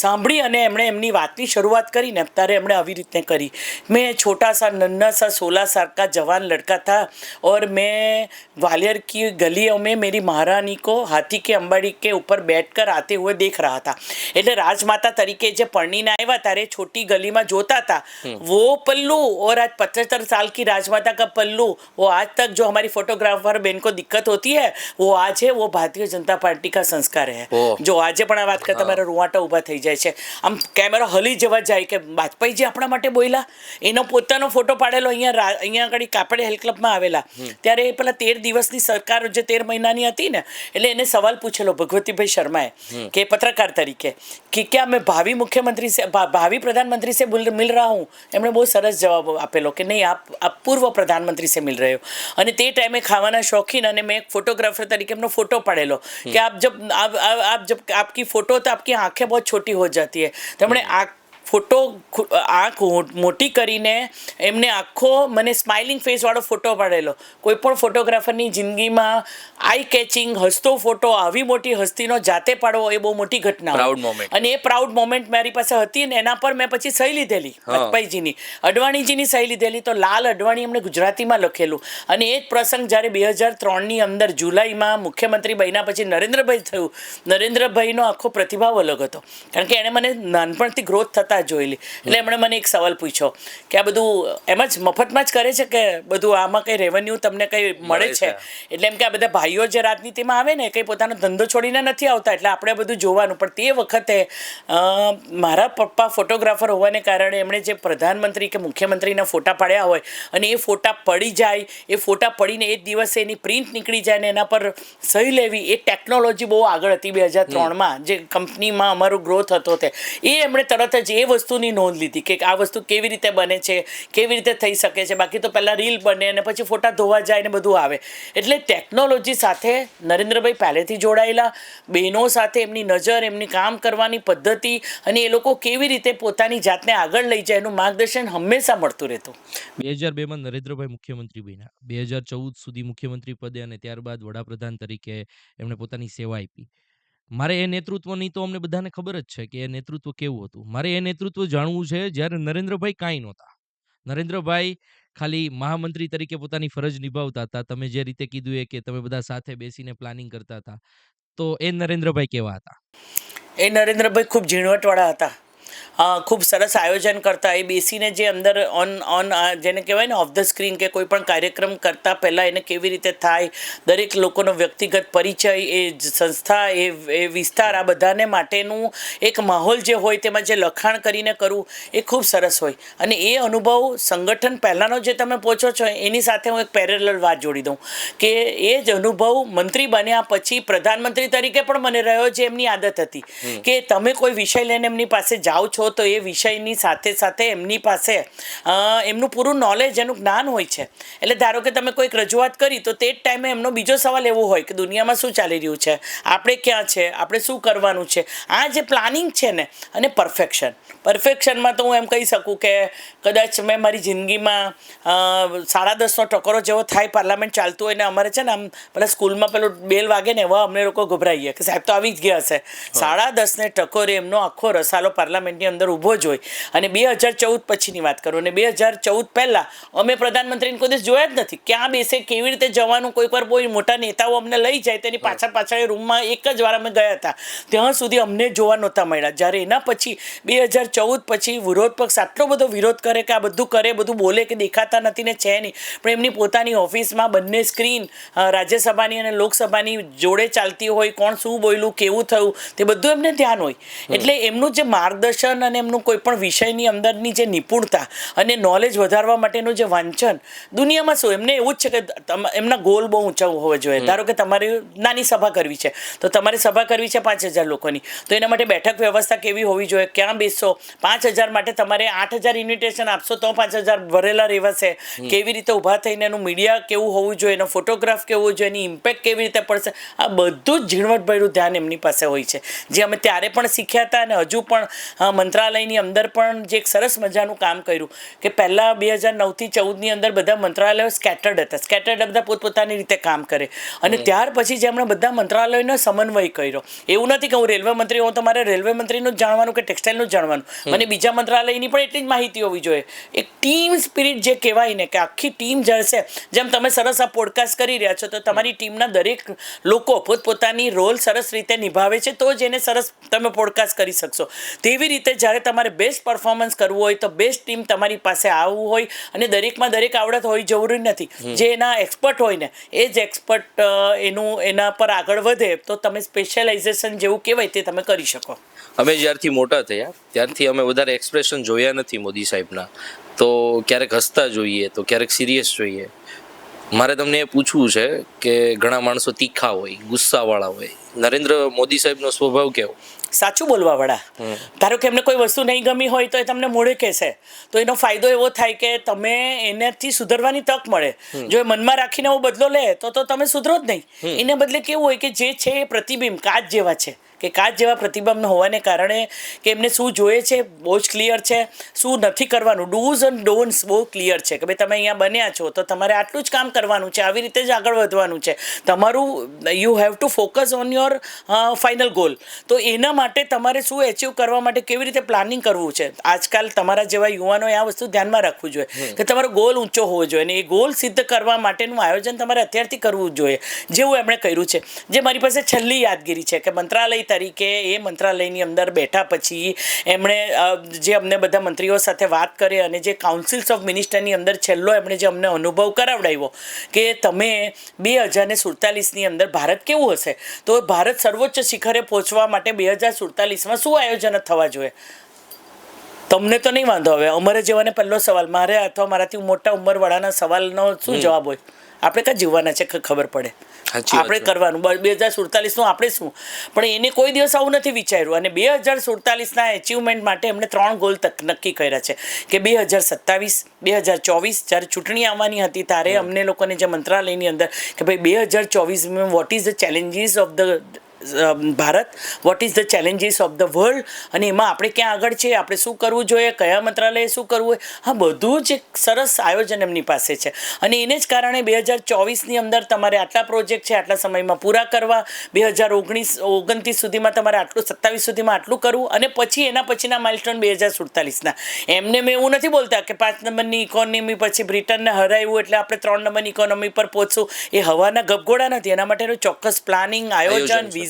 સાંભળી અને એમણે એમની વાતની શરૂઆત કરીને ત્યારે એમણે આવી રીતે કરી. મેં છોટા સા નન્ના સા 16 साल का जवान लड़का था और मैं ग्वालियर की गलियों में मेरी महारानी को हाथी के अंबाड़ी के ऊपर बैठकर आते हुए देख रहा था. એટલે રાજમાતા તરીકે જે પરણીને આવ્યા ત્યારે છોટી ગલીમાં જોત रोता था वो पल्लू और आज 75 साल की राजमाता का पल्लू, वो आज तक जो हमारी फोटोग्राफर बहन को दिक्कत होती है वो आज है, वो भारतीय जनता पार्टी का संस्कार है. જો આજે પણ આ વાત કરતા મારા રૂવાટા ઊભા થઈ જાય છે. આમ કેમેરો હલી જવા જાય કે વાજપેયીજી આપણા માટે બોલ્યા. એનો પોતાનો ફોટો પાડેલો અહીંયા આગળ કાપડે હેલ્થ ક્લબમાં આવેલા ત્યારે એ પેલા 13 દિવસની સરકાર જે 13 મહિનાની હતી ને, એટલે એને સવાલ પૂછેલો ભગવતીભાઈ શર્માએ કે પત્રકાર તરીકે કે ક્યાં મેં ભાવિ મુખ્યમંત્રી સે ભાવિ પ્રધાનમંત્રી સે મિલ રહા હું. એમણે બહુ સરસ જવાબ આપેલો કે નહીં, આપ પૂર્વ પ્રધાનમંત્રી સે મિલ રહે હો. અને તે ટાઈમે ખાવાના શોખીન અને મેં એક ફોટોગ્રાફર તરીકે એમનો ફોટો પાડેલો કે આપ जब आपकी फोटो तो आपकी आंखें बहुत छोटी हो जाती है. तो हमने ફોટો આંખ મોટી કરીને એમને આખો મને સ્માઇલિંગ ફેસવાળો ફોટો પાડેલો. કોઈ પણ ફોટોગ્રાફરની જિંદગીમાં આઈ કેચિંગ હસતો ફોટો આવી મોટી હસ્તીનો જાતે પાડવો એ બહુ મોટી ઘટના. Proud moment. અને એ પ્રાઉડ મોમેન્ટ મારી પાસે હતી ને એના પર મેં પછી સહી લીધેલી વાજપેયીજીની, અડવાણીજીની સહી લીધેલી. તો લાલ અડવાણી એમણે ગુજરાતીમાં લખેલું. અને એ જ પ્રસંગ જ્યારે 2003ની અંદર જુલાઈમાં મુખ્યમંત્રી બન્યા પછી નરેન્દ્રભાઈ થયું. નરેન્દ્રભાઈનો આખો પ્રતિભાવ અલગ હતો, કારણ કે એણે મને નાનપણથી ગ્રોથ થતા જોયેલી. એટલે એમણે મને એક સવાલ પૂછ્યો કે આ બધું એમ જ મફતમાં જ કરે છે કે બધું આમાં કંઈ રેવન્યુ તમને કંઈ મળે છે? એટલે એમ કે આ બધા ભાઈઓ જે રાજનીતિમાં આવે ને કંઈ પોતાનો ધંધો છોડીને નથી આવતા, એટલે આપણે બધું જોવાનું. પણ તે વખતે મારા પપ્પા ફોટોગ્રાફર હોવાને કારણે એમણે જે પ્રધાનમંત્રી કે મુખ્યમંત્રીના ફોટા પાડ્યા હોય અને એ ફોટા પડી જાય, એ ફોટા પડીને એ જ દિવસે એની પ્રિન્ટ નીકળી જાય ને એના પર સહી લેવી, એ ટેકનોલોજી બહુ આગળ હતી 2003માં જે કંપનીમાં અમારો ગ્રોથ હતો તે. એ એમણે તરત જ એ વસ્તુની નોંધ લીધી કે આ વસ્તુ કેવી રીતે બને છે, કેવી રીતે થઈ શકે છે. બાકી તો પહેલાં રીલ બને અને પછી ફોટા ધોવા જાય ને બધું આવે. એટલે ટેકનોલોજી સાથે નરેન્દ્રભાઈ પહેલેથી જોડાયેલા, બહેનો સાથે એમની નજર, એમની કામ કરવાની પદ્ધતિ અને એ લોકો કેવી રીતે પોતાની જાતને આગળ લઈ જાય એનું માર્ગદર્શન હંમેશા મળતું રહેતું. 2002માં નરેન્દ્રભાઈ મુખ્યમંત્રી બન્યા. 2014 સુધી મુખ્યમંત્રી પદે અને ત્યારબાદ વડાપ્રધાન તરીકે એમણે પોતાની સેવા આપી. મારે એ નેતૃત્વની તો અમને બધાને ખબર જ છે કે એ નેતૃત્વ કેવું હતું. મારે એ નેતૃત્વ જાણવું છે જ્યારે નરેન્દ્રભાઈ કાંઈ નહોતા. નરેન્દ્રભાઈ ખાલી મહામંત્રી તરીકે પોતાની ફરજ નિભાવતા હતા. તમે જે રીતે કીધું એ કે તમે બધા સાથે બેસીને પ્લાનિંગ કરતા હતા, તો એ નરેન્દ્રભાઈ કેવા હતા? એ નરેન્દ્રભાઈ ખૂબ ઝીણવટવાળા હતા. ખૂબ સરસ આયોજન કરતા. એ બેસીને જે અંદર ઓન જેને કહેવાય ને ઓફ ધ સ્ક્રીન કે કોઈ પણ કાર્યક્રમ કરતાં પહેલાં એને કેવી રીતે થાય, દરેક લોકોનો વ્યક્તિગત પરિચય, એ સંસ્થા, એ વિસ્તાર, આ બધાને માટેનું એક માહોલ જે હોય તેમાં જે લખાણ કરીને કરવું એ ખૂબ સરસ હોય. અને એ અનુભવ સંગઠન પહેલાંનો જે તમે પૂછો છો એની સાથે હું એક પેરેલલ વાત જોડી દઉં કે એ જ અનુભવ મંત્રી બન્યા પછી પ્રધાનમંત્રી તરીકે પણ મને રહ્યો. જે એમની આદત હતી કે તમે કોઈ વિષય લઈને એમની પાસે જાઓ છો તો એ વિષયની સાથે સાથે એમની પાસે એમનું પૂરું નોલેજ, એનું જ્ઞાન હોય છે. એટલે ધારો કે તમે કોઈક રજૂઆત કરી તો તે જ ટાઈમે એમનો બીજો સવાલ એવો હોય કે દુનિયામાં શું ચાલી રહ્યું છે, આપણે ક્યાં છે, આપણે શું કરવાનું છે. આ જે પ્લાનિંગ છે ને અને પરફેક્શનમાં તો હું એમ કહી શકું કે કદાચ મેં મારી જિંદગીમાં 10:30નો ટકોરો જેવો થાય, પાર્લામેન્ટ ચાલતું હોય ને અમારે છે ને આમ પેલા સ્કૂલમાં પેલું બેલ વાગે ને એવા અમને લોકો ગભરાઈએ કે સાહેબ તો આવી જ ગયા હશે. 10:30ને ટકોરે એમનો આખો રસાલો પાર્લામેન્ટની અંદર ઊભો જ હોય. અને 2014 પછીની વાત કરું અને 2014 પહેલાં અમે પ્રધાનમંત્રીને કોઈ દિવસ જોયા જ નથી. ક્યાં બેસે, કેવી રીતે જવાનું, કોઈક વાર બહુ મોટા નેતાઓ અમને લઈ જાય તેની પાછળ રૂમમાં એક જ વાર અમે ગયા હતા, ત્યાં સુધી અમને જોવા નહોતા મળ્યા. જ્યારે એના પછી 2014 પછી વિરોધ પક્ષ આટલો બધો વિરોધ કરે કે આ બધું કરે, બધું બોલે કે દેખાતા નથી ને છે નહીં, પણ એમની પોતાની ઓફિસમાં બંને સ્ક્રીન રાજ્યસભાની અને લોકસભાની જોડે ચાલતી હોય, કોણ શું બોલ્યું, કેવું થયું, તે બધું એમને ધ્યાન હોય. એટલે એમનું જે માર્ગદર્શન અને એમનું કોઈ પણ વિષયની અંદરની જે નિપુણતા અને નોલેજ વધારવા માટેનું જે વાંચન, દુનિયામાં શું એમને એવું જ છે કે એમના ગોલ બહુ ઊંચા હોવા જોઈએ. ધારો કે તમારે નાની સભા કરવી છે તો તમારે સભા કરવી છે 5,000 લોકોની, તો એના માટે બેઠક વ્યવસ્થા કેવી હોવી જોઈએ, ક્યાં બેસશો, 5,000 માટે તમારે 8,000 ઇન્વિટેશન આપશો તો 5,000 ભરેલા રહેવાશે, કેવી રીતે ઊભા થઈને એનું મીડિયા કેવું હોવું જોઈએ, એનો ફોટોગ્રાફ કેવો જોઈએ, એની ઇમ્પેક્ટ કેવી રીતે પડશે, આ બધું જ ઝીણવટભર્યું ધ્યાન એમની પાસે હોય છે. જે અમે ત્યારે પણ શીખ્યા હતા અને હજુ પણ મંત્રાલયની અંદર પણ જે એક સરસ મજાનું કામ કર્યું કે પહેલાં 2009થી 14ની અંદર બધા મંત્રાલયો સ્કેટર્ડ હતા. સ્કેટર્ડ બધા પોતપોતાની રીતે કામ કરે અને ત્યાર પછી જે એમણે બધા મંત્રાલયોનો સમન્વય કર્યો. એવું નથી કે હું રેલવે મંત્રી હોઉં તો મારે રેલવે મંત્રીનું જ જાણવાનું કે ટેક્સટાઇલનું જ જાણવાનું, મને બીજા મંત્રાલયની પણ એટલી જ માહિતી હોવી જોઈએ. એક ટીમ સ્પિરિટ જે કહેવાય ને કે આખી ટીમ જશે. જેમ તમે સરસ આ પોડકાસ્ટ કરી રહ્યા છો તો તમારી ટીમના દરેક લોકો પોતપોતાની રોલ સરસ રીતે નિભાવે છે તો જ એને સરસ તમે પોડકાસ્ટ કરી શકશો. તેવી રીતે રીતે જ્યારે તમારે બેસ્ટ પરફોર્મન્સ કરવું હોય તો બેસ્ટ ટીમ તમારી પાસે આવવું હોય, અને દરેકમાં દરેક આવડત હોય જરૂરી નથી. જે એના એક્સપર્ટ હોય ને એ જ એક્સપર્ટ એના પર આગળ વધે તો તમે સ્પેશિયલાઇઝેશન જેવું કહેવાય તે તમે કરી શકો. અમે જ્યારથી મોટા થયા ત્યારથી અમે વધારે એક્સપ્રેશન જોયા નથી મોદી સાહેબના. તો ક્યારેક હસતા જોઈએ તો ક્યારેક સિરિયસ જોઈએ. મારે તમને એ પૂછવું છે કે ઘણા માણસો તીખા હોય, ગુસ્સાવાળા હોય, નરેન્દ્ર મોદી સાહેબનો સ્વભાવ કેવો? સાચું બોલવા વાળા. ધારો કે એમને કોઈ વસ્તુ નહીં ગમી હોય તો એ તમને મોઢે કહેશે, તો એનો ફાયદો એવો થાય કે તમે એનાથી સુધરવાની તક મળે. જો એ મનમાં રાખીને એવો બદલો લે તો તમે સુધરો જ નહીં. એને બદલે કેવું હોય કે જે છે એ પ્રતિબિંબ કાચ જેવા છે, કે કાચ જેવા પ્રતિબિંબ હોવાને કારણે કે એમને શું જોઈએ છે બહુ જ ક્લિયર છે, શું નથી કરવાનું, ડૂઝ એન્ડ ડોન્ટ્સ બહુ ક્લિયર છે કે ભાઈ તમે અહીંયા બન્યા છો તો તમારે આટલું જ કામ કરવાનું છે, આવી રીતે જ આગળ વધવાનું છે તમારું. You have to focus on your final goal. તો એના માટે તમારે શું એચીવ કરવા માટે કેવી રીતે પ્લાનિંગ કરવું છે. આજકાલ તમારા જેવા યુવાનોએ આ વસ્તુ ધ્યાનમાં રાખવું જોઈએ કે તમારો ગોલ ઊંચો હોવો જોઈએ, અને એ ગોલ સિદ્ધ કરવા માટેનું આયોજન તમારે અત્યારથી કરવું જ જોઈએ, જેવું એમણે કર્યું છે. જે મારી પાસે છેલ્લી યાદગીરી છે કે મંત્રાલય તરીકે એ મંત્રાલયની અંદર બેઠા પછી એમણે જે અમને બધા મંત્રીઓ સાથે વાત કરી અને જે કાઉન્સિલ્સ ઓફ મિનિસ્ટરની અંદર છેલ્લો એમણે જે અમને અનુભવ કરાવડાવ્યો કે તમે 2047ની અંદર ભારત કેવું હશે, તો ભારત સર્વોચ્ચ શિખરે પહોંચવા માટે 2047માં શું આયોજન થવા જોઈએ. તમને તો નહીં વાંધો આવે, અમારે જેવાને પહેલો સવાલ, મારે અથવા મારાથી મોટા ઉંમરવાળાના સવાલનો શું જવાબ હોય? આપણે ક્યાં જીવવાના છે ખબર પડે, આપણે કરવાનું 2047નું આપણે શું. પણ એને કોઈ દિવસ આવું નથી વિચાર્યું, અને 2047ના એચિવમેન્ટ માટે એમણે 3 ગોલ નક્કી કર્યા છે કે 2027, 2024 જ્યારે ચૂંટણી આવવાની હતી ત્યારે અમને લોકોને જે મંત્રાલયની અંદર કે ભાઈ 2024 what is the challenges of the Bharat, what is the challenges of the world, અને એમાં આપણે ક્યાં આગળ છે, આપણે શું કરવું જોઈએ, કયા મંત્રાલયે શું કરવું હોય. હા, બધું જ એક સરસ આયોજન એમની પાસે છે, અને એને જ કારણે 2024ની અંદર તમારે આટલા પ્રોજેક્ટ છે આટલા સમયમાં પૂરા કરવા, 2029 સુધીમાં તમારે આટલું, 27 સુધીમાં આટલું કરવું, અને પછી એના પછીના માઇલસ્ટોન 2047ના. એમને મેં એવું નથી બોલતા કે 5 નંબરની ઇકોનોમી પછી બ્રિટનને હરાવ્યું એટલે આપણે 3 નંબરની ઇકોનોમી પર પહોંચશું. એ હવાના ગપગોળા નથી, એના માટેનું ચોક્કસ પ્લાનિંગ, આયોજન,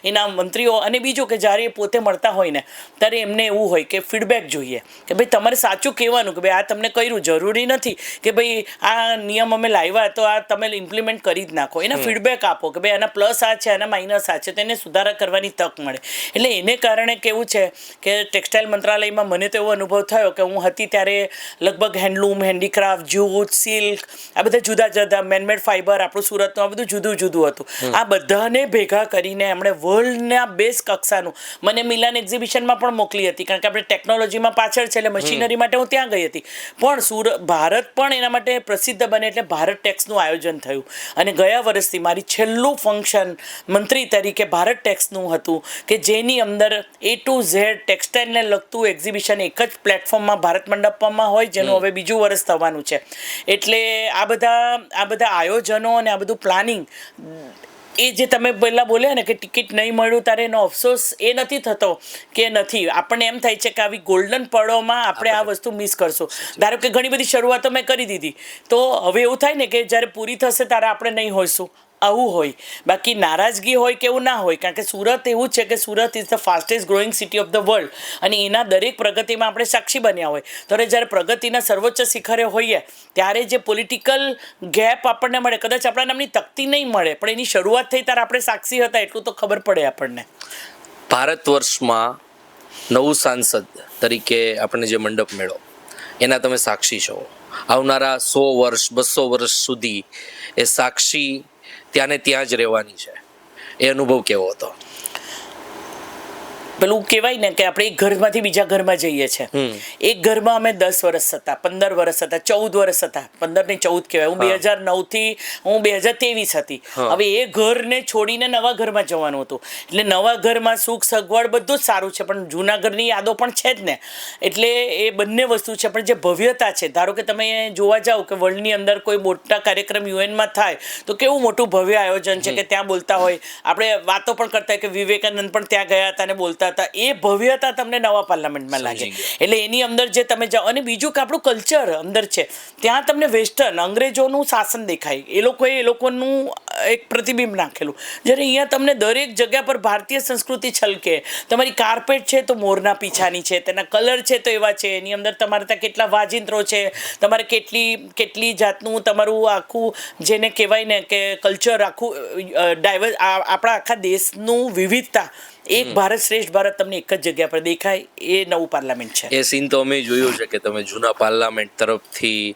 એના મંત્રીઓ. અને બીજું કે જ્યારે એ પોતે મળતા હોય ને ત્યારે એમને એવું હોય કે ફીડબેક જોઈએ કે ભાઈ તમારે સાચું કહેવાનું કે ભાઈ આ તમને કર્યું, જરૂરી નથી કે ભાઈ આ નિયમ અમે લાવ્યા તો આ તમે ઇમ્પ્લિમેન્ટ કરી જ નાખો. એના ફીડબેક આપો કે ભાઈ આના પ્લસ આ છે, આના માઇનસ આ છે, તો એને સુધારા કરવાની તક મળે. એટલે એને કારણે કેવું છે કે ટેક્સટાઇલ મંત્રાલયમાં મને તો એવો અનુભવ થયો કે હું હતી ત્યારે લગભગ હેન્ડલૂમ, હેન્ડીક્રાફ્ટ, જૂટ, સિલ્ક, આ બધા જુદા જુદા મેનમેડ ફાઈબર, આપણું સુરતનું આ બધું જુદું જુદું હતું. આ બધાને ભેગા કરીને એમણે વર્લ્ડના બેસ્ટ કક્ષાનું, મને મિલાન એક્ઝિબિશનમાં પણ મોકલી હતી કારણ કે આપણે ટેકનોલોજીમાં પાછળ છે એટલે મશીનરી માટે હું ત્યાં ગઈ હતી. પણ ભારત પણ એના માટે પ્રસિદ્ધ બને એટલે ભારત ટેક્સનું આયોજન થયું, અને ગયા વર્ષથી મારી છેલ્લું ફંક્શન મંત્રી તરીકે ભારત ટેક્સનું હતું કે જેની અંદર A to Z ટેક્સટાઇલને લગતું એક્ઝિબિશન એક જ પ્લેટફોર્મમાં ભારત મંડપમાં હોય, જેનું હવે બીજું વર્ષ થવાનું છે. એટલે આ બધા આયોજનો અને આ બધું પ્લાનિંગ, એ જે તમે પહેલાં બોલ્યા ને કે ટિકિટ નહીં મળ્યું ત્યારે એનો અફસોસ એ નથી થતો કે નથી, આપણને એમ થાય છે કે આવી ગોલ્ડન પળોમાં આપણે આ વસ્તુ મિસ કરશું. ધારો કે ઘણી બધી શરૂઆતો મેં કરી દીધી, તો હવે એવું થાય ને કે જ્યારે પૂરી થશે ત્યારે આપણે નહીં હોઈશું, આવું હોય. બાકી નારાજગી હોય કે એવું ના હોય, કારણ કે સુરત એવું છે કે Surat is the fastest growing city of the world, અને એના દરેક પ્રગતિમાં આપણે સાક્ષી બન્યા હોય. ત્યારે જ્યારે પ્રગતિના સર્વોચ્ચ શિખરે હોઈએ ત્યારે જે પોલિટિકલ ગેપ આપણને મળે, કદાચ આપણા નામની તકતી નહીં મળે, પણ એની શરૂઆત થઈ ત્યારે આપણે સાક્ષી હતા એટલું તો ખબર પડે આપણને. ભારત વર્ષમાં નવું સાંસદ તરીકે આપણને જે મંડપ મેળો એના તમે સાક્ષી છો. આવનારા 100 વર્ષ 200 વર્ષ સુધી એ સાક્ષી ત્યાંને ત્યાં જ રહેવાની છે. એ અનુભવ કેવો હતો? પેલું કહેવાય ને કે આપણે એક ઘરમાંથી બીજા ઘરમાં જઈએ છીએ. એક ઘરમાં અમે 10 વર્ષ હતા, 15 વર્ષ હતા, 14 વર્ષ હતા, 15 ને 14 કહેવાય. હું 2009 થી હું 2023 હતી. હવે એ ઘરને છોડીને નવા ઘરમાં જવાનું હતું, એટલે નવા ઘરમાં સુખ સગવડ બધું જ સારું છે, પણ જૂના ઘરની યાદો પણ છે જ ને. એટલે એ બંને વસ્તુ છે, પણ જે ભવ્યતા છે, ધારો કે તમે જોવા જાઓ કે વર્લ્ડની અંદર કોઈ મોટા કાર્યક્રમ યુએનમાં થાય તો કેવું મોટું ભવ્ય આયોજન છે કે ત્યાં બોલતા હોય, આપણે વાતો પણ કરતા હોય કે વિવેકાનંદ પણ ત્યાં ગયા હતા અને બોલતા હતા. એ ભવ્યતા તમને નવા પાર્લામેન્ટમાં લાગે. એટલે એની અંદર જે તમે જાઓ, અને બીજું કે આપણું કલ્ચર અંદર છે, ત્યાં તમને વેસ્ટર્ન અંગ્રેજોનું શાસન દેખાય. એ લોકોનું એક પ્રતિબિંબ નાખેલું. જ્યારે અહીંયા તમને દરેક જગ્યા પર ભારતીય સંસ્કૃતિ છલકે. તમારી કાર્પેટ છે તો મોરના પીછાની છે, તેના કલર છે તો એવા છે, એની અંદર તમારે ત્યાં કેટલા વાજિંત્રો છે, તમારે કેટલી જાતનું તમારું આખું જેને કહેવાય ને કે કલ્ચર આખું ડાયવર્સ, આપણા આખા દેશનું વિવિધતા એક ભારત શ્રેષ્ઠ ભારત તમને એક જ જગ્યા પર દેખાય. એ નવું પાર્લામેન્ટ છે. એ સીન તો અમે જોયું છે કે તમે જૂના પાર્લામેન્ટ તરફથી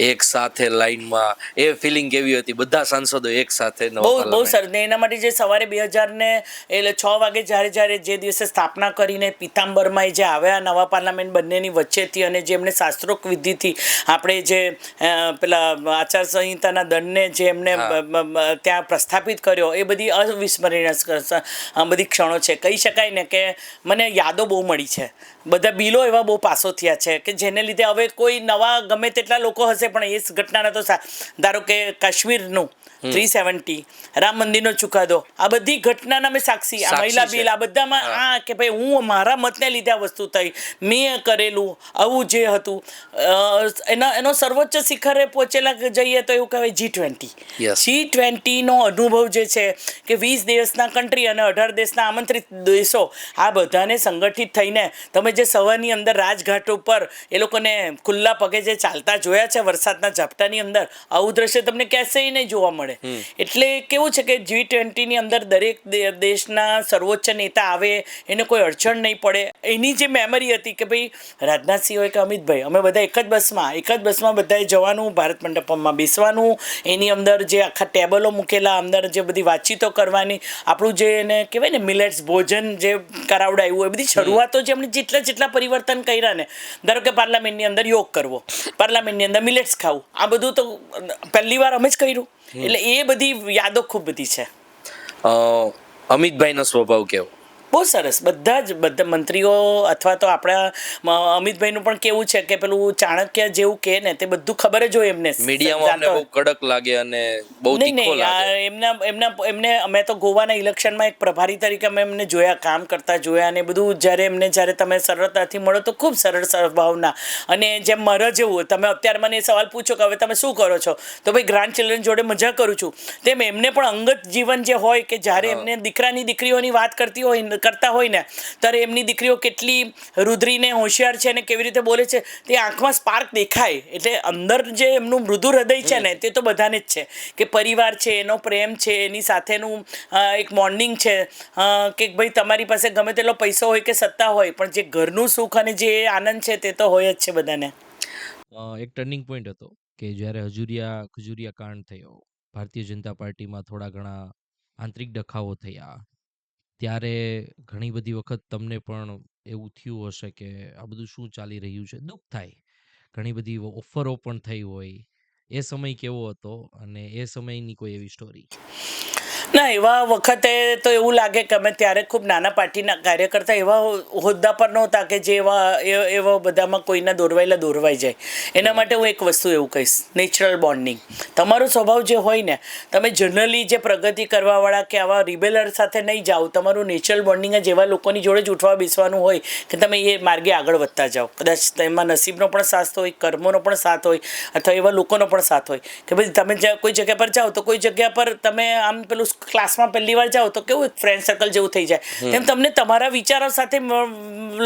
એક સાથે લાઈનમાં, એ ફિલિંગ કેવી હતી? બધા સાંસદો એક સાથે બહુ સરસ. ને એના માટે જે સવારે 2000 ને એટલે 6 વાગે જ્યારે જે દિવસે સ્થાપના કરીને પિતાંબરમાં જે આવ્યા નવા પાર્લામેન્ટ બંનેની વચ્ચેથી, અને જે એમને શાસ્ત્રોક્ત વિધિથી આપણે જે પેલા આચાર સંહિતાના દંડને જે એમને ત્યાં પ્રસ્થાપિત કર્યો, એ બધી અવિસ્મરણીય બધી ક્ષણો છે. કહી શકાય ને કે મને યાદો બહુ મળી છે. બધા બિલો એવા બહુ પાસો થયા છે કે જેને લીધે હવે કોઈ નવા ગમે તેટલા લોકો હશે પણ એ ઘટનાના તો ધારો કે કાશ્મીરનું 370, રામ મંદિરનો ચુકાદો, આ બધી ઘટનાના મેં સાક્ષી. આ મહિલા બિલ, આ બધામાં આ કે ભાઈ હું મારા મતને લીધે આ વસ્તુ થઈ, મેં કરેલું આવું જે હતું, એનો સર્વોચ્ચ શિખરે પહોંચેલા જઈએ તો એવું કહેવાય G20. G20નો અનુભવ જે છે કે 20 દેશના કન્ટ્રી અને 18 દેશના આમંત્રિત દેશો, આ બધાને સંગઠિત થઈને તમે જે સવારની અંદર રાજઘાટ ઉપર એ લોકોને ખુલ્લા પગે જે ચાલતા જોયા છે વરસાદના ઝાપટાની અંદર, આવું દ્રશ્ય તમને ક્યાંય નહીં જોવા મળે. એટલે કેવું છે કે G20ની અંદર દરેક દેશના સર્વોચ્ચ નેતા આવે, એને કોઈ અડચણ નહીં પડે. એની જે મેમરી હતી કે ભાઈ રાજનાથસિંહ હોય કે અમિતભાઈ, અમે બધા એક જ બસમાં બધાએ જવાનું, ભારત મંડપમાં બેસવાનું, એની અંદર જે આખા ટેબલો મૂકેલા, અંદર જે બધી વાતચીતો કરવાની, આપણું જે એને કહેવાય ને મિલેટ્સ ભોજન જે કરાવડાવ્યું, એ બધી શરૂઆતો જે એમણે જેટલા પરિવર્તન કર્યા ને, ધારો કે પાર્લામેન્ટની અંદર યોગ કરવો, પાર્લામેન્ટની અંદર મિલેટ્સ ખાવું, આ બધું તો પહેલી વાર અમે જ કર્યું. એટલે એ બધી યાદો ખૂબ બધી છે. અમિતભાઈનો સ્વભાવ કેવો? બહુ સરસ. બધા મંત્રીઓ અથવા તો આપણા અમિતભાઈનું પણ કેવું છે કે પેલું ચાણક્ય જેવું કે ને તે બધું ખબર જ હોય એમને. મીડિયામાં અમને બહુ કડક લાગે અને બહુ તીખો લાગે. એમને અમે તો ગોવાના ઇલેક્શનમાં એક પ્રભારી તરીકે અમે એમને જોયા, કામ કરતા જોયા, અને બધું જ્યારે તમે સરળતાથી મળો તો ખૂબ સરળ સ્વભાવના, અને જેમ મારા જેવું, તમે અત્યારે મને એ સવાલ પૂછો કે હવે તમે શું કરો છો, તો ભાઈ ગ્રાન્ડ ચિલ્ડ્રન જોડે મજા કરું છું. તેમ એમને પણ અંગત જીવન જે હોય કે જ્યારે એમને દીકરીઓની વાત કરતા હોય ને, ત્યારે એમની દીકરીઓ કેટલી રુદ્રીને હોશિયાર છે અને કેવી રીતે બોલે છે, તે આંખમાં સ્પાર્ક દેખાય. એટલે અંદર જે એમનું મૃદુ હૃદય છે ને, તે તો બધાને જ છે કે પરિવાર છે, એનો પ્રેમ છે, એની સાથેનું એક બોન્ડિંગ છે કે ભાઈ તમારી પાસે ગમે તેટલો પૈસો હોય કે સત્તા હોય, પણ જે ઘરનું સુખ અને જે આનંદ છે તે તો હોય જ છે બધાને. એક ટર્નિંગ પોઈન્ટ હતો કે જ્યારે ખજુરિયા કાંડ થયો, ભારતીય જનતા પાર્ટીમાં થોડા ઘણા આંતરિક ડખાવો થયા, ત્યારે ઘણી બધી વખત તમને પણ એવું થયું હશે કે આ બધું શું ચાલી રહ્યું છે, દુઃખ થાય. ઘણી બધી ઓફરો પણ થઈ હોય. એ સમય કેવો હતો અને એ સમયની કોઈ એવી સ્ટોરી? ના, એવા વખતે તો એવું લાગે કે અમે ત્યારે ખૂબ નાના પાર્ટીના કાર્યકર્તા એવા હોદ્દા પર નહોતા કે જે એવા બધામાં કોઈના દોરવાઈ જાય. એના માટે હું એક વસ્તુ એવું કહીશ, નેચરલ બોન્ડિંગ. તમારો સ્વભાવ જે હોય ને, તમે જનરલી જે પ્રગતિ કરવાવાળા કે આવા રિબેલર સાથે નહીં જાઓ, તમારું નેચરલ બોન્ડિંગ જ એવા લોકોની જોડે જ ઉઠવા બેસવાનું હોય કે તમે એ માર્ગે આગળ વધતા જાઓ. કદાચ તેમાં નસીબનો પણ સાથ હોય, કર્મોનો પણ સાથ હોય, અથવા એવા લોકોનો પણ સાથ હોય કે ભાઈ તમે કોઈ જગ્યા પર જાઓ તો કોઈ જગ્યા પર તમે આમ પેલું ક્લાસમાં પહેલી વાર જાઓ તો કેવું ફ્રેન્ડ સર્કલ જેવું થઈ જાય, તેમ તમને તમારા વિચારો સાથે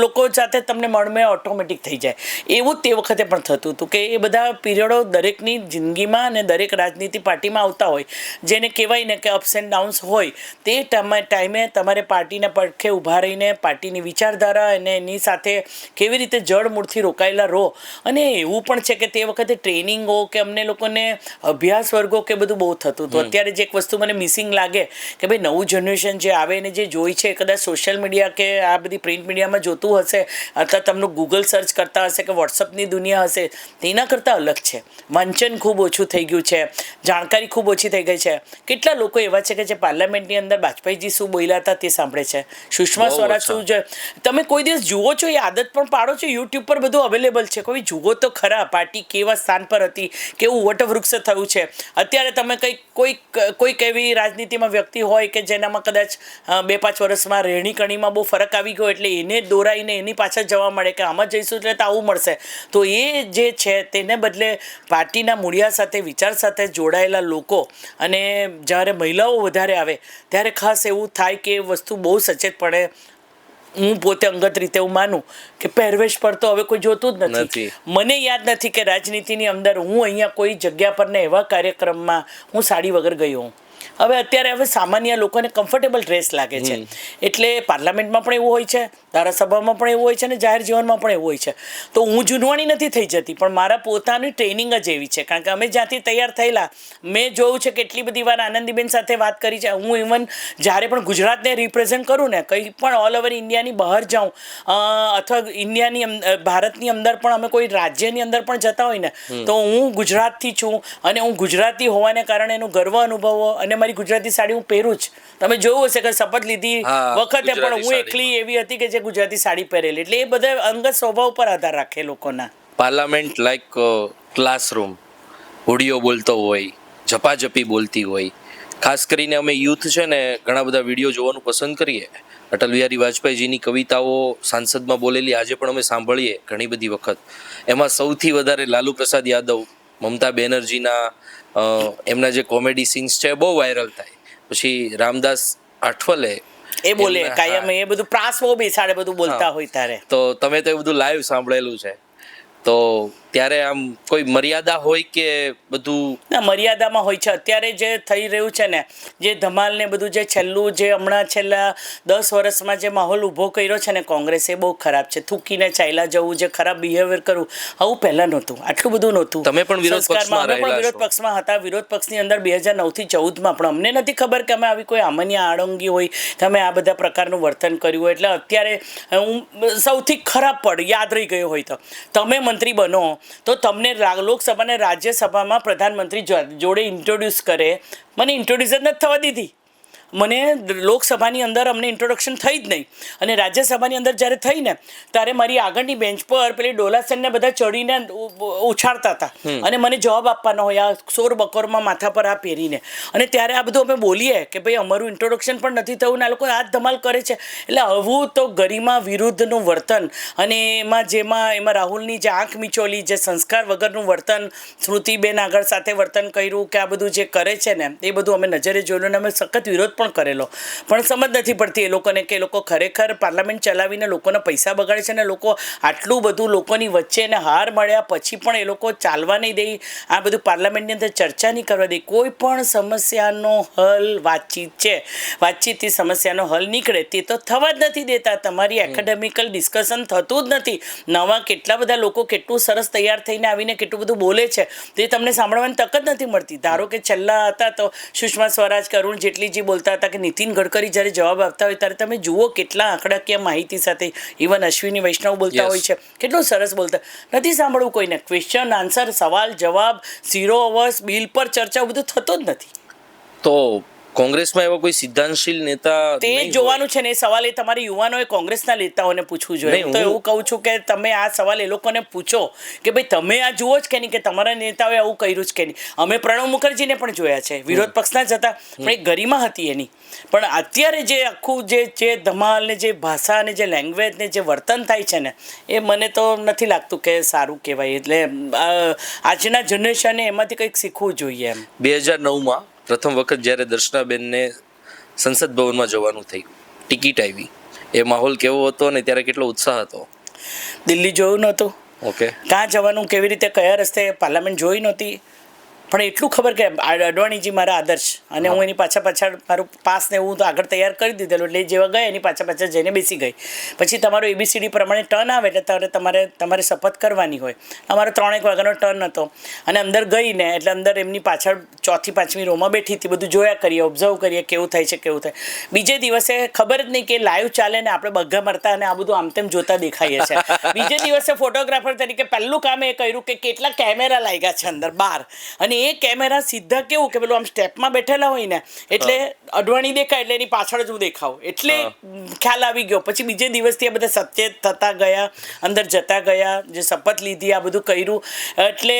લોકો સાથે તમને મળમે ઓટોમેટિક થઈ જાય. એવું જ તે વખતે પણ થતું હતું કે એ બધા પીરિયડો દરેકની જિંદગીમાં અને દરેક રાજનીતિ પાર્ટીમાં આવતા હોય, જેને કહેવાય ને કે અપ્સ એન્ડ ડાઉન્સ હોય. તે ટાઈમે તમારે પાર્ટીના પડખે ઊભા રહીને પાર્ટીની વિચારધારા અને એની સાથે કેવી રીતે જડમૂળથી રોકાયેલા રહો. અને એવું પણ છે કે તે વખતે ટ્રેનિંગો કે અમને લોકોને અભ્યાસ વર્ગો કે બધું બહુ થતું હતું. અત્યારે જે એક વસ્તુ મને મિસિંગ લાગે કે ભાઈ નવું જનરેશન જે આવે ને જે જોઈ છે, કદાચ સોશિયલ મીડિયા કે આ બધી પ્રિન્ટ મીડિયામાં જોતું હશે, અથવા તમને ગૂગલ સર્ચ કરતા હશે કે વોટ્સઅપની દુનિયા હશે, તેના કરતાં અલગ છે. વાંચન ખૂબ ઓછું થઈ ગયું છે, જાણકારી ખૂબ ઓછી થઈ ગઈ છે. કેટલા લોકો એવા છે કે જે પાર્લામેન્ટની અંદર વાજપેયીજી શું બોલ્યા હતા તે સાંભળે છે, સુષ્મા સ્વરાજ શું છે. તમે કોઈ દિવસ જુઓ છો, એ આદત પણ પાડો છો, યુટ્યુબ પર બધું અવેલેબલ છે, કોઈ જુઓ તો ખરા પાર્ટી કેવા સ્થાન પર હતી, કેવું વટવૃક્ષ થયું છે. અત્યારે તમે કોઈક એવી રાજનીતિ રાજનીતિમાં વ્યક્તિ હોય કે જેનામાં કદાચ 2-5 વર્ષમાં રહેણીકરણીમાં બહુ ફરક આવી ગયો એટલે એને દોરાઈને એની પાછળ જવા મળે કે આમાં જઈશું એટલે તો આવું મળશે, તો એ જે છે તેને બદલે પાર્ટીના મૂળિયા સાથે વિચાર સાથે જોડાયેલા લોકો અને જ્યારે મહિલાઓ વધારે આવે ત્યારે ખાસ એવું થાય કે એ વસ્તુ બહુ સચેત પડે. હું પોતે અંગત રીતે હું માનું કે પહેરવેશ પર તો હવે કોઈ જોતું જ નથી. મને યાદ નથી કે રાજનીતિની અંદર હું અહીંયા કોઈ જગ્યા પર ને એવા કાર્યક્રમમાં હું સાડી વગર ગઈ હોઉં. અત્યારે સામાન્ય લોકોને કમ્ફર્ટેબલ ડ્રેસ લાગે છે એટલે પાર્લામેન્ટમાં પણ એવું હોય છે, ધારાસભામાં પણ એવું હોય છે અને જાહેર જીવનમાં પણ એવું હોય છે. તો હું જૂનવાણી નથી થઈ જતી, પણ મારા પોતાની ટ્રેનિંગ જ એવી છે. કારણ કે અમે જ્યાંથી તૈયાર થયેલા મેં જોયું છે કેટલી બધી વાર આનંદીબેન સાથે વાત કરી છે. હું ઇવન જ્યારે પણ ગુજરાતને રિપ્રેઝેન્ટ કરું ને કંઈ પણ ઓલ ઓવર ઇન્ડિયાની બહાર જાઉં અથવા ભારતની અંદર પણ અમે કોઈ રાજ્યની અંદર પણ જતા હોય ને તો હું ગુજરાતથી છું અને હું ગુજરાતી હોવાને કારણે એનો ગર્વ અનુભવો અને મારી ગુજરાતી સાડી હું પહેરું જ. તમે જોયું હશે કે શપથ લીધી વખતે પણ હું એકલી એવી હતી કે જે ગુજરાતી સાડી પહેરેલી. એટલે એ બધા અંગત સ્વભાવ પર આધાર રાખે લોકોના. પાર્લામેન્ટ લાઈક ક્લાસરૂમ, હોડીઓ બોલતો હોય, ઝપાઝપી બોલતી હોય. ખાસ કરીને અમે યુથ છે ને ઘણા બધા વિડીયો જોવાનું પસંદ કરીએ. અટલ બિહારી વાજપેયીજીની કવિતાઓ સાંસદમાં બોલેલી આજે પણ અમે સાંભળીએ ઘણી બધી વખત. એમાં સૌથી વધારે લાલુ પ્રસાદ યાદવ, મમતા બેનર્જીના એમના જે કોમેડી સીન્સ છે બહુ વાયરલ થાય. પછી રામદાસ આઠવલે એ બોલે કાયમ એ બધું પ્રાસ બહુ બેસાડે બધું બોલતા હોય ત્યારે. તો તમે તો એ બધું લાઈવ સાંભળેલું છે, તો ત્યારે આમ કોઈ મર્યાદા હોય કે બધું? ના, મર્યાદામાં હોય છે. અત્યારે જે થઈ રહ્યું છે ને જે ધમાલ ને બધું જે હમણાં છેલ્લા 10 વર્ષમાં જે માહોલ ઊભો કર્યો છે ને કોંગ્રેસે, બહુ ખરાબ છે. થૂકીને ચાલ્યા જવું, જે ખરાબ બિહેવિયર કરવું, આવું પહેલાં નહોતું, આટલું બધું નહોતું. તમે પણ વિરોધ પક્ષમાં હતા. વિરોધ પક્ષની અંદર 2009 થી 14માં પણ અમને નથી ખબર કે અમે આવી કોઈ સામાન્ય આડંગી હોય કે અમે આ બધા પ્રકારનું વર્તન કર્યું હોય. એટલે અત્યારે હું સૌથી ખરાબ યાદ રહી ગયો હોય તો તમે મંત્રી બનો તો તમને લોકસભા અને રાજ્યસભામાં પ્રધાનમંત્રી જોડે ઇન્ટ્રોડ્યુસ કરે. મને ઇન્ટ્રોડ્યુસ જ નથી થવા દીધી. મને લોકસભાની અંદર અમને ઇન્ટ્રોડક્શન થઈ જ નહીં અને રાજ્યસભાની અંદર જ્યારે થઈ ને ત્યારે મારી આગળની બેન્ચ પર પેલી ડોલાસનને બધા ચડીને ઉછાળતા હતા અને મને જવાબ આપવાનો હોય આ સોર બકોરમાં માથા પર આ પહેરીને. અને ત્યારે આ બધું અમે બોલીએ કે ભાઈ અમારું ઇન્ટ્રોડક્શન પણ નથી થયું ને આ લોકો હાથ ધમાલ કરે છે. એટલે આવું તો ગરિમા વિરુદ્ધનું વર્તન અને એમાં રાહુલની જે આંખ મીચોલી, જે સંસ્કાર વગરનું વર્તન, સ્મૃતિબેન આગળ સાથે વર્તન કર્યું કે આ બધું જે કરે છે ને એ બધું અમે નજરે જોયું અને અમે સખત વિરોધ પણ કરેલો. પણ સમજ નથી પડતી એ લોકોને કે એ લોકો ખરેખર પાર્લામેન્ટ ચલાવીને લોકોના પૈસા બગાડે છે ને લોકો આટલું બધું લોકોની વચ્ચે ને હાર મળ્યા પછી પણ એ લોકો ચાલવા નહીં દે, આ બધું પાર્લામેન્ટની અંદર ચર્ચા નહીં કરવા દે. કોઈ પણ સમસ્યાનો હલ વાતચીત છે, વાતચીતથી સમસ્યાનો હલ નીકળે તે તો થવા જ નથી દેતા. તમારી એકેડેમિકલ ડિસ્કશન થતું જ નથી. નવા કેટલા બધા લોકો કેટલું સરસ તૈયાર થઈને આવીને કેટલું બધું બોલે છે તે તમને સાંભળવાની તક જ નથી મળતી. ધારો કે છેલ્લા હતા તો સુષ્મા સ્વરાજ, અરુણ જેટલીજી બોલતા હતા કે નીતિન ગડકરી જ્યારે જવાબ આપતા હોય ત્યારે તમે જુઓ કેટલા આંકડાકીય માહિતી સાથે, ઇવન અશ્વિની વૈષ્ણવ બોલતા હોય છે, કેટલું સરસ બોલતા. નથી સાંભળવું કોઈને. ક્વેશ્ચન આન્સર, સવાલ જવાબ, 0 અવર્સ, બિલ પર ચર્ચા બધું થતું જ નથી. તો કોંગ્રેસમાં એવા કોઈ સિદ્ધાંતશીલ નેતા તે જોવાનું છે ને એ સવાલ એ તમારે યુવાનોએ કોંગ્રેસના નેતાઓને પૂછવું જોઈએ. તો એવું કહું છું કે તમે આ સવાલ એ લોકોને પૂછો કે ભાઈ તમે આ જુઓ જ કે નહીં કે તમારા નેતાઓએ આવું કર્યું જ કે નહીં. અમે પ્રણવ મુખર્જીને પણ જોયા છે, વિરોધ પક્ષના જ હતા પણ એક ગરિમા હતી એની. પણ અત્યારે જે આખું જે ધમાલ ને જે ભાષા ને જે લેંગ્વેજ ને જે વર્તન થાય છે ને એ મને તો નથી લાગતું કે સારું કહેવાય. એટલે આજના જનરેશને એમાંથી કંઈક શીખવું જોઈએ એમ. 2009માં પ્રથમ વખત જ્યારે દર્શનાબેનને સંસદ ભવનમાં જવાનું થયું, ટિકિટ આવી, એ માહોલ કેવો હતો અને ત્યારે કેટલો ઉત્સાહ હતો? દિલ્હી જોયું નહોતું, ઓકે, ક્યાં જવાનું, કેવી રીતે, કયા રસ્તે, પાર્લામેન્ટ જોઈ નહોતી. પણ એટલું ખબર કે અડવાણીજી મારા આદર્શ અને હું એની પાછળ મારું પાસ ને હું તો આગળ તૈયાર કરી દીધેલું. એટલે જેવા ગયા એની પાછળ જઈને બેસી ગઈ. પછી તમારો ABCD પ્રમાણે ટર્ન આવે એટલે તમારે શપથ કરવાની હોય. અમારો 3-1 વાગ્યાનો ટર્ન હતો અને અંદર ગઈ ને એટલે અંદર એમની પાછળ 4થી 5મી રોમાં બેઠી હતી. બધું જોયા કરીએ, ઓબ્ઝર્વ કરીએ કેવું થાય છે કેવું થાય. બીજે દિવસે ખબર જ નહીં કે લાઈવ ચાલે ને આપણે બગ્ગા મારતા અને આ બધું આમ તેમ જોતા દેખાઈએ છે. બીજે દિવસે ફોટોગ્રાફર તરીકે પહેલું કામ એ કર્યું કે કેટલા કેમેરા લાગ્યા છે અંદર બહાર, અને એ કેમેરા સીધા કેવું કે પેલું આમ સ્ટેપમાં બેઠેલા હોય ને એટલે અડવાણી દેખાય એટલે એની પાછળ જ હું દેખાવ એટલે ખ્યાલ આવી ગયો. પછી બીજે દિવસથી આ બધા સચેત થતા ગયા, અંદર જતા ગયા, જે શપથ લીધી, આ બધું કર્યું. એટલે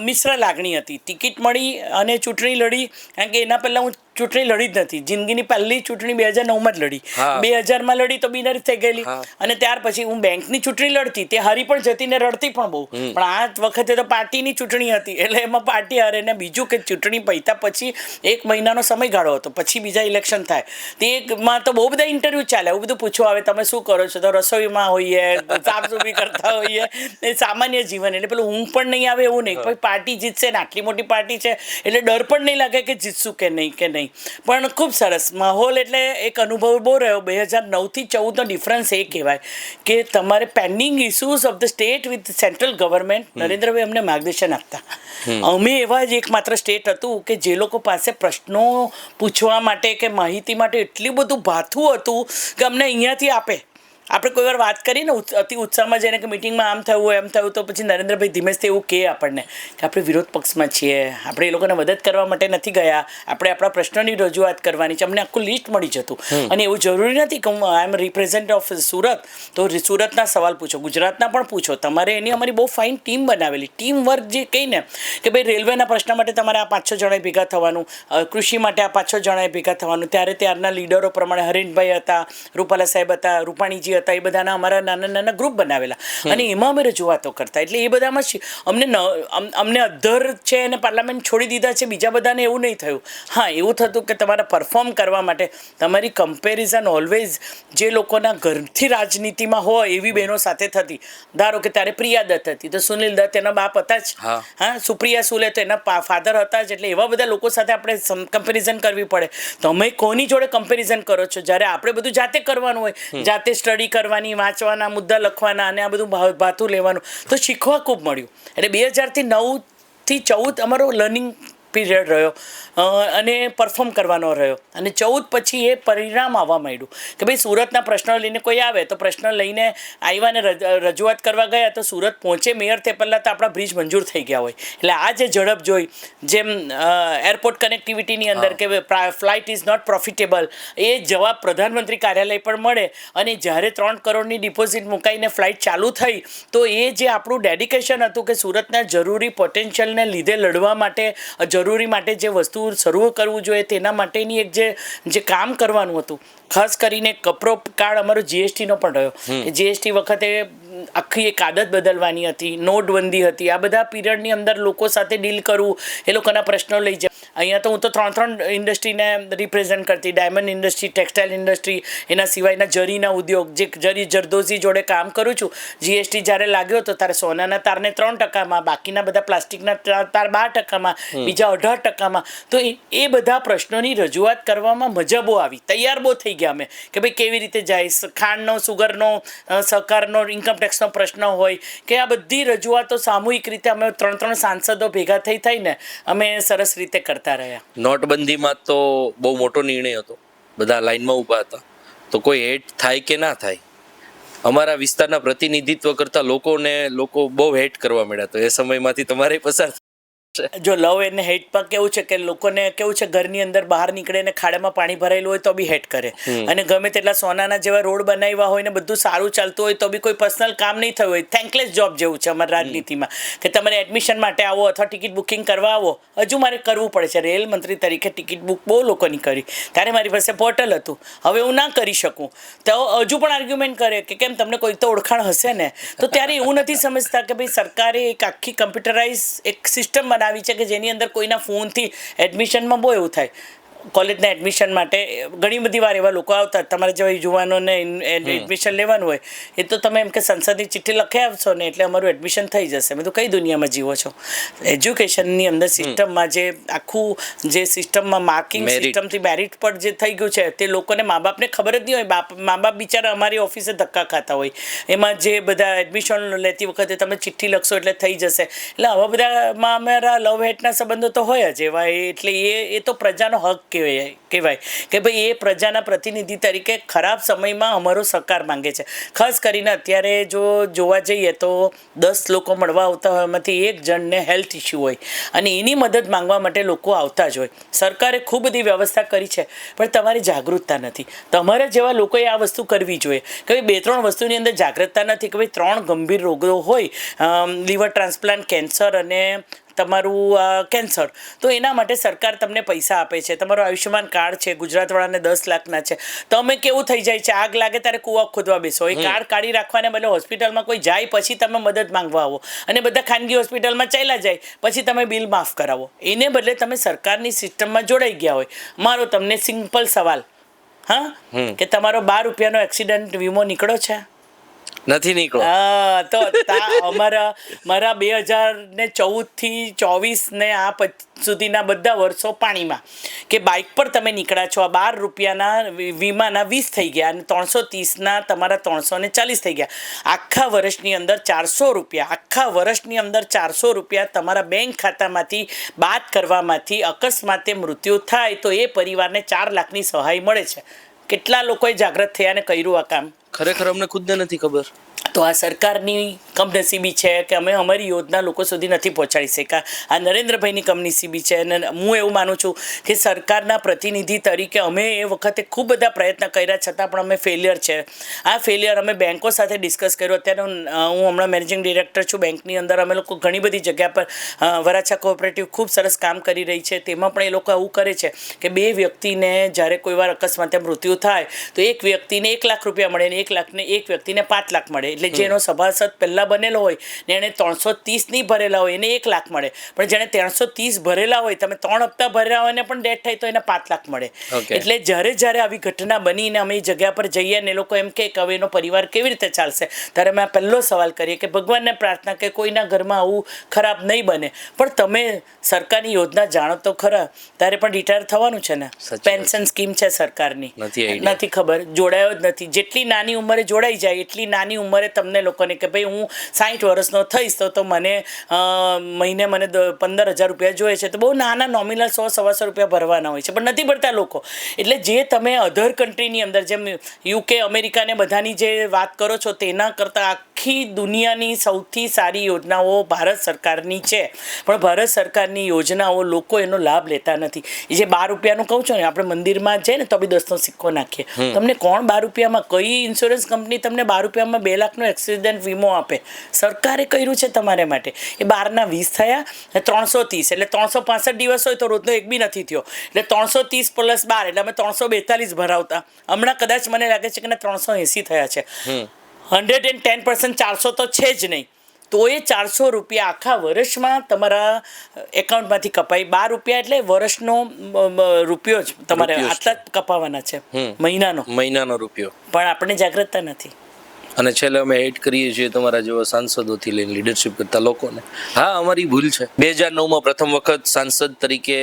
મિશ્ર લાગણી હતી. ટિકિટ મળી અને ચૂંટણી લડી, કારણ કે એના પહેલાં હું ચૂંટણી લડી જ નથી. જિંદગીની પહેલી ચૂંટણી 2009માં જ લડી. હા. 2000માં લડી તો બિનહરીફ થઈ ગયેલી. હા. અને ત્યાર પછી હું બેંકની ચૂંટણી લડતી, તે હારી પણ જતી ને રડતી પણ બહુ. પણ આ વખતે તો પાર્ટીની ચૂંટણી હતી એટલે એમાં પાર્ટી હારે. ને બીજું કે ચૂંટણી પૈતા પછી 1 મહિનાનો સમયગાળો હતો, પછી બીજા ઇલેક્શન થાય. તેમાં તો બહુ બધા ઇન્ટરવ્યૂ ચાલે, એવું બધું પૂછવા આવે તમે શું કરો છો, તો રસોઈમાં હોઈએ, સાફસૂફી કરતા હોઈએ, એ સામાન્ય જીવન. એટલે પેલું ઊંઘ પણ નહીં આવે એવું નહીં. પછી પાર્ટી જીતશે ને આટલી મોટી પાર્ટી છે એટલે ડર પણ નહીં લાગે કે જીતશું કે નહીં. પણ ખૂબ સરસ માહોલ. એટલે એક અનુભવ બહુ રહ્યો. 2009 થી 14નો ડિફરન્સ એ કહેવાય કે તમારે pending issues of the state with central government, નરેન્દ્રભાઈ અમને માર્ગદર્શન આપતા. અમે એવા જ એકમાત્ર સ્ટેટ હતું કે જે લોકો પાસે પ્રશ્નો પૂછવા માટે કે માહિતી માટે એટલું બધું ભાથું હતું કે અમને અહીંયાથી આપે. આપણે કોઈ વાર વાત કરીએ ને અતિ ઉત્સાહમાં જઈને કે મિટિંગમાં આમ થયું એમ થયું, તો પછી નરેન્દ્રભાઈ ધીમેથી એવું કહે આપણને કે આપણે વિરોધ પક્ષમાં છીએ, આપણે એ લોકોને મદદ કરવા માટે નથી ગયા, આપણે આપણા પ્રશ્નોની રજૂઆત કરવાની છે. અમને આખું લિસ્ટ મળી જતું. અને એવું જરૂરી નથી કે હું આઈ એમ રિપ્રેઝેન્ટ ઓફ સુરત, તો સુરતના સવાલ પૂછો, ગુજરાતના પણ પૂછો. તમારે એની અમારી બહુ ફાઇન ટીમ બનાવેલી. ટીમ વર્ક જે કહીને કે ભાઈ રેલવેના પ્રશ્ન માટે તમારે આ 5-6 જણાએ ભેગા થવાનું, કૃષિ માટે આ 5-6 જણાએ ભેગા થવાનું. ત્યારના લીડરો પ્રમાણે હરીનભાઈ હતા, રૂપાલા સાહેબ હતા, રૂપાણીજી હતા, એ બધાના અમારા નાના ગ્રુપ બનાવેલા અને એમાં અમે રજૂઆતો કરતા. એટલે એ બધામાં અમને અધર છે અને પાર્લામેન્ટ છોડી દીધા છે, બીજા બધાને એવું નહીં થયું. હા, એવું થતું કે તમારે પરફોર્મ કરવા માટે તમારી કમ્પેરિઝન ઓલવેઝ જે લોકોના ઘરથી રાજનીતિમાં હોય એવી બહેનો સાથે થતી. ધારો કે ત્યારે પ્રિયા દત્ત હતી તો સુનિલ દત્ત એના બાપ હતા જ. હા, સુપ્રિયા સુલે તો એના ફાધર હતા જ. એટલે એવા બધા લોકો સાથે આપણે કમ્પેરિઝન કરવી પડે. તમે કોની જોડે કમ્પેરિઝન કરો છો? જ્યારે આપણે બધું જાતે કરવાનું હોય, જાતે સ્ટડી કરવાની, વાંચવાના, મુદ્દા લખવાના અને આ બધું ભાથું લેવાનું, તો શીખવા ખૂબ મળ્યું. એટલે 2009 થી 14 અમારો લર્નિંગ પીરિયડ રહ્યો અને પરફોર્મ કરવાનો રહ્યો. અને 14 પછી એ પરિણામ આવવા માંડ્યું કે ભાઈ સુરતના પ્રશ્નો લઈને કોઈ આવે તો પ્રશ્ન લઈને આવ્યા ને રજૂઆત કરવા ગયા તો સુરત પહોંચે મેયર તે પહેલાં તો આપણા બ્રિજ મંજૂર થઈ ગયા હોય. એટલે આ જે ઝડપ જોઈ, જેમ એરપોર્ટ કનેક્ટિવિટીની અંદર કે ફ્લાઇટ ઇઝ નોટ પ્રોફિટેબલ, એ જવાબ પ્રધાનમંત્રી કાર્યાલય પણ મળે. અને જ્યારે 3 કરોડની ડિપોઝિટ મુકાઈને ફ્લાઇટ ચાલુ થઈ તો એ જે આપણું ડેડિકેશન હતું કે સુરતના જરૂરી પોટેન્શિયલને લીધે લડવા માટે, જરૂરી માટે જે વસ્તુ શરૂ કરવું જોઈએ તેના માટેની એક જે કામ કરવાનું હતું. ખાસ કરીને કપરો કાળ અમારો જીએસટીનો પણ રહ્યો કે જીએસટી વખતે આખી એક આદત બદલવાની હતી, નોટબંધી હતી. આ બધા પીરિયડની અંદર લોકો સાથે ડીલ કરવું, એ લોકોના પ્રશ્નો લઈ જાય. અહીંયા તો હું તો 3 ઇન્ડસ્ટ્રીને રિપ્રેઝન્ટ કરતી, ડાયમંડ ઇન્ડસ્ટ્રી, ટેક્સટાઇલ ઇન્ડસ્ટ્રી, એના સિવાયના જરીના ઉદ્યોગ, જે જરી જરદોઝી જોડે કામ કરું છું. જીએસટી જ્યારે લાગ્યો તો તારે સોનાના તારને 3%માં, બાકીના બધા પ્લાસ્ટિકના તાર 12%માં, બીજા 18%માં. તો એ બધા પ્રશ્નોની રજૂઆત કરવામાં મજા બહુ આવી. તૈયાર બહુ થઈ ગયા અમે કે ભાઈ કેવી રીતે જાય, ખાંડનો, સુગરનો, સહકારનો, ઇન્કમ ટેક્સનો પ્રશ્ન હોય કે આ બધી રજૂઆતો સામૂહિક રીતે અમે 3 સાંસદો ભેગા થઈને અમે સરસ રીતે કરતા રહ્યા. નોટબંધીમાં તો બહુ મોટો નિર્ણય હતો, બધા લાઈનમાં ઊભા હતા, તો કોઈ હેટ થાય કે ના થાય, અમારા વિસ્તારના પ્રતિનિધિત્વ કરતા લોકો બહુ હેટ કરવા મળ્યા. તો એ સમયમાંથી તમારે પસાર જો લવ એને હેટ પર કેવું છે કે લોકોને કેવું છે, ઘરની અંદર બહાર નીકળે ને ખાડામાં પાણી ભરાયેલું હોય તો બી હેટ કરે. અને ગમે તેટલા સોનાના જેવા રોડ બનાવ્યા હોય ને બધું સારું ચાલતું હોય તો બી કોઈ પર્સનલ કામ નહીં થયું હોય. થેન્કલેસ જોબ જેવું છે અમારી રાજનીતિમાં કે તમારે એડમિશન માટે આવો અથવા ટિકિટ બુકિંગ કરવા આવો, હજુ મારે કરવું પડે છે. રેલ મંત્રી તરીકે ટિકિટ બુક બહુ લોકોની કરી, ત્યારે મારી પાસે પોર્ટલ હતું, હવે હું ના કરી શકું. તો હજુ પણ આર્ગ્યુમેન્ટ કરે કે કેમ, તમને કોઈ તો ઓળખાણ હશે ને. તો ત્યારે એવું નથી સમજતા કે ભાઈ સરકારે એક આખી કમ્પ્યુટરાઇઝ એક સિસ્ટમ બનાવી છે કે જેની અંદર કોઈના ફોનથી એડમિશનમાં બહુ એવું થાય. કોલેજના એડમિશન માટે ઘણી બધી વાર એવા લોકો આવતા, તમારે જેવા યુવાનોને એડમિશન લેવાનું હોય એ તો તમે એમ કે સંસદની ચિઠ્ઠી લખી આવશો ને એટલે અમારું એડમિશન થઈ જશે. મેં તો કઈ દુનિયામાં જીવો છો? એજ્યુકેશનની અંદર સિસ્ટમમાં જે આખું જે સિસ્ટમમાં માર્કિંગ સિસ્ટમથી મેરિટ પર જે થઈ ગયું છે તે લોકોને મા બાપને ખબર જ નહીં હોય. મા બાપ બિચારા અમારી ઓફિસે ધક્કા ખાતા હોય. એમાં જે બધા એડમિશન લેતી વખતે તમે ચિઠ્ઠી લખશો એટલે થઈ જશે. એટલે આવા બધામાં અમારા લવ હેટના સંબંધો તો હોય જ એવા. એટલે એ તો પ્રજાનો હક કહેવાય કે ભાઈ એ પ્રજાના પ્રતિનિધિ તરીકે ખરાબ સમયમાં અમારો સહકાર માંગે છે. ખાસ કરીને અત્યારે જો જોવા જઈએ તો 10 લોકો મળવા આવતા હોય એમાંથી 1 જણને હેલ્થ ઇસ્યુ હોય અને એની મદદ માંગવા માટે લોકો આવતા જ હોય. સરકારે ખૂબ બધી વ્યવસ્થા કરી છે પણ તમારી જાગૃતતા નથી. તમારા જેવા લોકોએ આ વસ્તુ કરવી જોઈએ કે ભાઈ 2-3 વસ્તુની અંદર જાગૃતતા નથી કે ભાઈ 3 ગંભીર રોગો હોય, લીવર ટ્રાન્સપ્લાન્ટ, કેન્સર અને તમારું કેન્સર, તો એના માટે સરકાર તમને પૈસા આપે છે. તમારું આયુષ્યમાન કાર્ડ છે, ગુજરાતવાળાને 10 લાખના છે. તમે કેવું થઈ જાય છે, આગ લાગે ત્યારે કૂવા ખોદવા બેસો, એ કાર્ડ કાઢી રાખવાને બદલે હોસ્પિટલમાં કોઈ જાય પછી તમે મદદ માંગવા આવો, અને બધા ખાનગી હોસ્પિટલમાં ચાલ્યા જાય પછી તમે બિલ માફ કરાવો. એને બદલે તમે સરકારની સિસ્ટમમાં જોડાઈ ગયા હોય. મારો તમને સિમ્પલ સવાલ, હા, કે તમારો 12 રૂપિયાનો એક્સિડન્ટ વીમો નીકળ્યો છે? નથી નીકળો. તો મારા 2014 થી 24 ને આ સુધીના બધા વર્ષો પાણીમાં, કે બાઇક પર તમે નીકળ્યા છો, આ 12 રૂપિયાના વીમાના 20 થઈ ગયા અને 330ના તમારા 340 થઈ ગયા. આખા વર્ષની અંદર 400 રૂપિયા, આખા વર્ષની અંદર 400 રૂપિયા તમારા બેંક ખાતામાંથી બાદ કરવામાંથી અકસ્માતે મૃત્યુ થાય તો એ પરિવારને 4 લાખની સહાય મળે છે. કેટલા લોકોએ જાગૃત થયા અને કર્યું આ કામ? ખરેખર અમને ખુદને નથી ખબર. તો આ સરકારની કમનસીબી છે કે અમે અમારી યોજના લોકો સુધી નથી પહોંચાડી શક્યા. આ નરેન્દ્રભાઈની કમનસીબી છે. અને હું એવું માનું છું કે સરકારના પ્રતિનિધિ તરીકે અમે એ વખતે ખૂબ બધા પ્રયત્ન કર્યા છતાં પણ અમે ફેલિયર છે. આ ફેલિયર અમે બેન્કો સાથે ડિસ્કસ કર્યું. અત્યારે હું હમણાં મેનેજિંગ ડિરેક્ટર છું બેંકની અંદર. અમે લોકો ઘણી બધી જગ્યા પર વરાછા કોઓપરેટિવ ખૂબ સરસ કામ કરી રહી છે. તેમાં પણ એ લોકો આવું કરે છે કે 2 વ્યક્તિને જ્યારે કોઈ વાર અકસ્માતે મૃત્યુ થાય તો એક વ્યક્તિને 1 લાખ રૂપિયા મળે અને એક વ્યક્તિને 5 લાખ મળે. એટલે જેનો સભાસદ પહેલા બનેલો હોય ને એને 330 નહીં ભરેલા હોય એને 1 લાખ મળે, પણ જેને 330 ભરેલા હોય, તમે 3 હપ્તા ભરેલા હોય ને પણ ડેથ થાય તો એને 5 લાખ મળે. એટલે જ્યારે આવી ઘટના બનીને અમે એ જગ્યા પર જઈએ ને એ લોકો એમ કે હવે એનો પરિવાર કેવી રીતે ચાલશે, ત્યારે અમે આ પહેલો સવાલ કરીએ કે ભગવાનને પ્રાર્થના કે કોઈના ઘરમાં આવું ખરાબ નહીં બને. પણ તમે સરકારની યોજના જાણો તો ખરા, તારે પણ રિટાયર થવાનું છે ને. પેન્શન સ્કીમ છે સરકારની, નથી ખબર, જોડાયો જ નથી. જેટલી નાની ઉંમરે જોડાઈ જાય એટલી નાની ઉંમરે તમને લોકોને કે ભાઈ હું 60 વર્ષનો થઈશ તો મને મહિને મને 15,000 રૂપિયા જોઈએ છે, તો બહુ નાના નોમિનલ 100-125 રૂપિયા ભરવાના હોય છે, પણ નથી ભરતા લોકો. એટલે જે તમે અધર કન્ટ્રીની અંદર જેમ UK, અમેરિકાને બધાની જે વાત કરો છો તેના કરતાં આખી દુનિયાની સૌથી સારી યોજનાઓ ભારત સરકારની છે. પણ ભારત સરકારની યોજનાઓ લોકો એનો લાભ લેતા નથી. એ જે 12 રૂપિયાનું કહું છું ને, આપણે મંદિરમાં છે ને તો બી 10નો સિક્કો નાખીએ. તમને કોણ 12 રૂપિયામાં, કઈ ઇન્સ્યોરન્સ કંપની તમને 12 રૂપિયામાં 2 લાખનો એક્સિડન્ટ વીમો આપે? સરકારે કર્યું છે તમારે માટે. એ 12ના 20 થયા, 330 એટલે 365 દિવસ હોય તો રોજનો એક બી નથી થયો, એટલે 330 + 12 એટલે અમે 342 ભરાવતા. હમણાં કદાચ મને લાગે છે કે 380 થયા છે. 110% 400 તો છે જ નહીં. તો એ 400 રૂપિયા આખા વર્ષમાં તમારા એકાઉન્ટમાંથી કપાય. 12 રૂપિયા એટલે વર્ષનો રૂપિયો જ તમારે આટલા જ કપાવાના છે, મહિનાનો રૂપિયો. પણ આપણે જાગૃતતા નથી. અને છેલ્લે અમે એડ કરીએ છીએ તમારા જેવા સાંસદોથી લઈને લીડરશિપ કરતા લોકોને. હા, અમારી ભૂલ છે. 2009માં પ્રથમ વખત સાંસદ તરીકે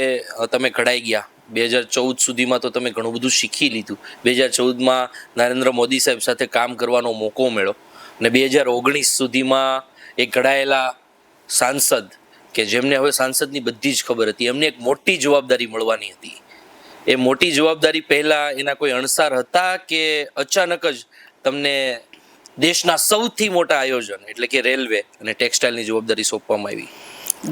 તમે ઘડાઈ ગયા. 2014 સુધીમાં તો તમે ઘણું બધું શીખી લીધું. 2014માં નરેન્દ્ર મોદી સાહેબ સાથે કામ કરવાનો મોકો મળ્યો અને 2019 સુધીમાં એક ઘડાયેલા સાંસદ કે જેમને હવે સાંસદની બધી જ ખબર હતી, એમને એક મોટી જવાબદારી મળવાની હતી. એ મોટી જવાબદારી પહેલા એના કોઈ અણસાર હતા કે અચાનક જ તમને દેશના સૌથી મોટા આયોજન એટલે કે રેલવે અને ટેક્સટાઇલની જવાબદારી સોંપવામાં આવી?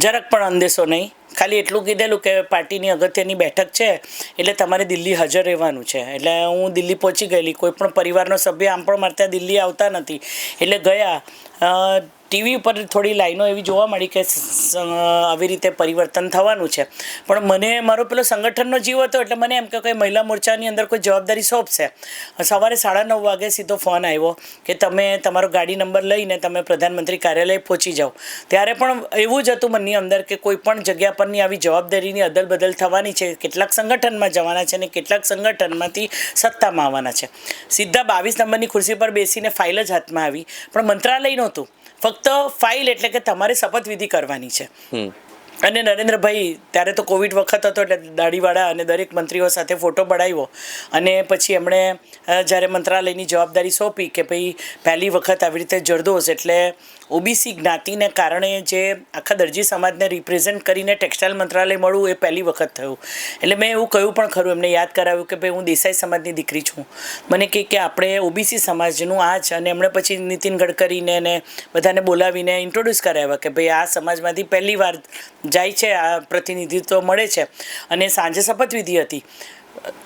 જરાક પણ અંદેશો નહીં. ખાલી એટલું કીધેલું કે પાર્ટીની અગત્યની બેઠક છે એટલે તમારે દિલ્હી હાજર રહેવાનું છે. એટલે હું દિલ્હી પહોંચી ગયેલી. કોઈ પણ પરિવારનો સભ્ય આમ પણ મારે ત્યાં દિલ્હી આવતા નથી એટલે ગયા. ટીવી ઉપર થોડી લાઈનો એવી જોવા મળી કે આવી રીતે પરિવર્તન થવાનું છે. પણ મને મારો પેલો સંગઠનનો જીવ હતો એટલે મને એમ કે કોઈ મહિલા મોરચાની અંદર કોઈ જવાબદારી સોંપશે. સવારે 9:30 વાગે સીધો ફોન આવ્યો કે તમે તમારો ગાડી નંબર લઈને તમે પ્રધાનમંત્રી કાર્યાલય પહોંચી જાઓ. ત્યારે પણ એવું જ હતું મનની અંદર કે કોઈ પણ જગ્યા પરની આવી જવાબદારીની અદલ બદલ થવાની છે. કેટલાક સંગઠનમાં જવાના છે અને કેટલાક સંગઠનમાંથી સત્તામાં આવવાના છે. સીધા 22 નંબરની ખુરશી પર બેસીને ફાઇલ જ હાથમાં આવી, પણ મંત્રાલય નહોતું. ફક્ત ફાઇલ એટલે કે તમારે શપથવિધિ કરવાની છે. અને નરેન્દ્રભાઈ ત્યારે તો કોવિડ વખત હતો એટલે દાઢીવાળા અને દરેક મંત્રીઓ સાથે ફોટો પડાવ્યો અને પછી એમણે જ્યારે મંત્રાલયની જવાબદારી સોંપી કે ભાઈ પહેલી વખત આવી રીતે જરદોશ એટલે ઓબીસી જ્ઞાતિને કારણે જે આખા દરજી સમાજને રિપ્રેઝેન્ટ કરીને ટેક્સટાઇલ મંત્રાલય મળવું એ પહેલી વખત થયું. એટલે મેં એવું કહ્યું પણ ખરું, એમને યાદ કરાવ્યું કે ભાઈ હું દેસાઈ સમાજની દીકરી છું. મને કહે કે આપણે ઓબીસી સમાજનું આ જ, અને એમણે પછી નીતિન ગડકરીને ને બધાને બોલાવીને ઇન્ટ્રોડ્યુસ કરાવ્યા કે ભાઈ આ સમાજમાંથી પહેલી વાર જાય છે, આ પ્રતિનિધિત્વ મળે છે. અને સાંજે શપથવિધિ હતી.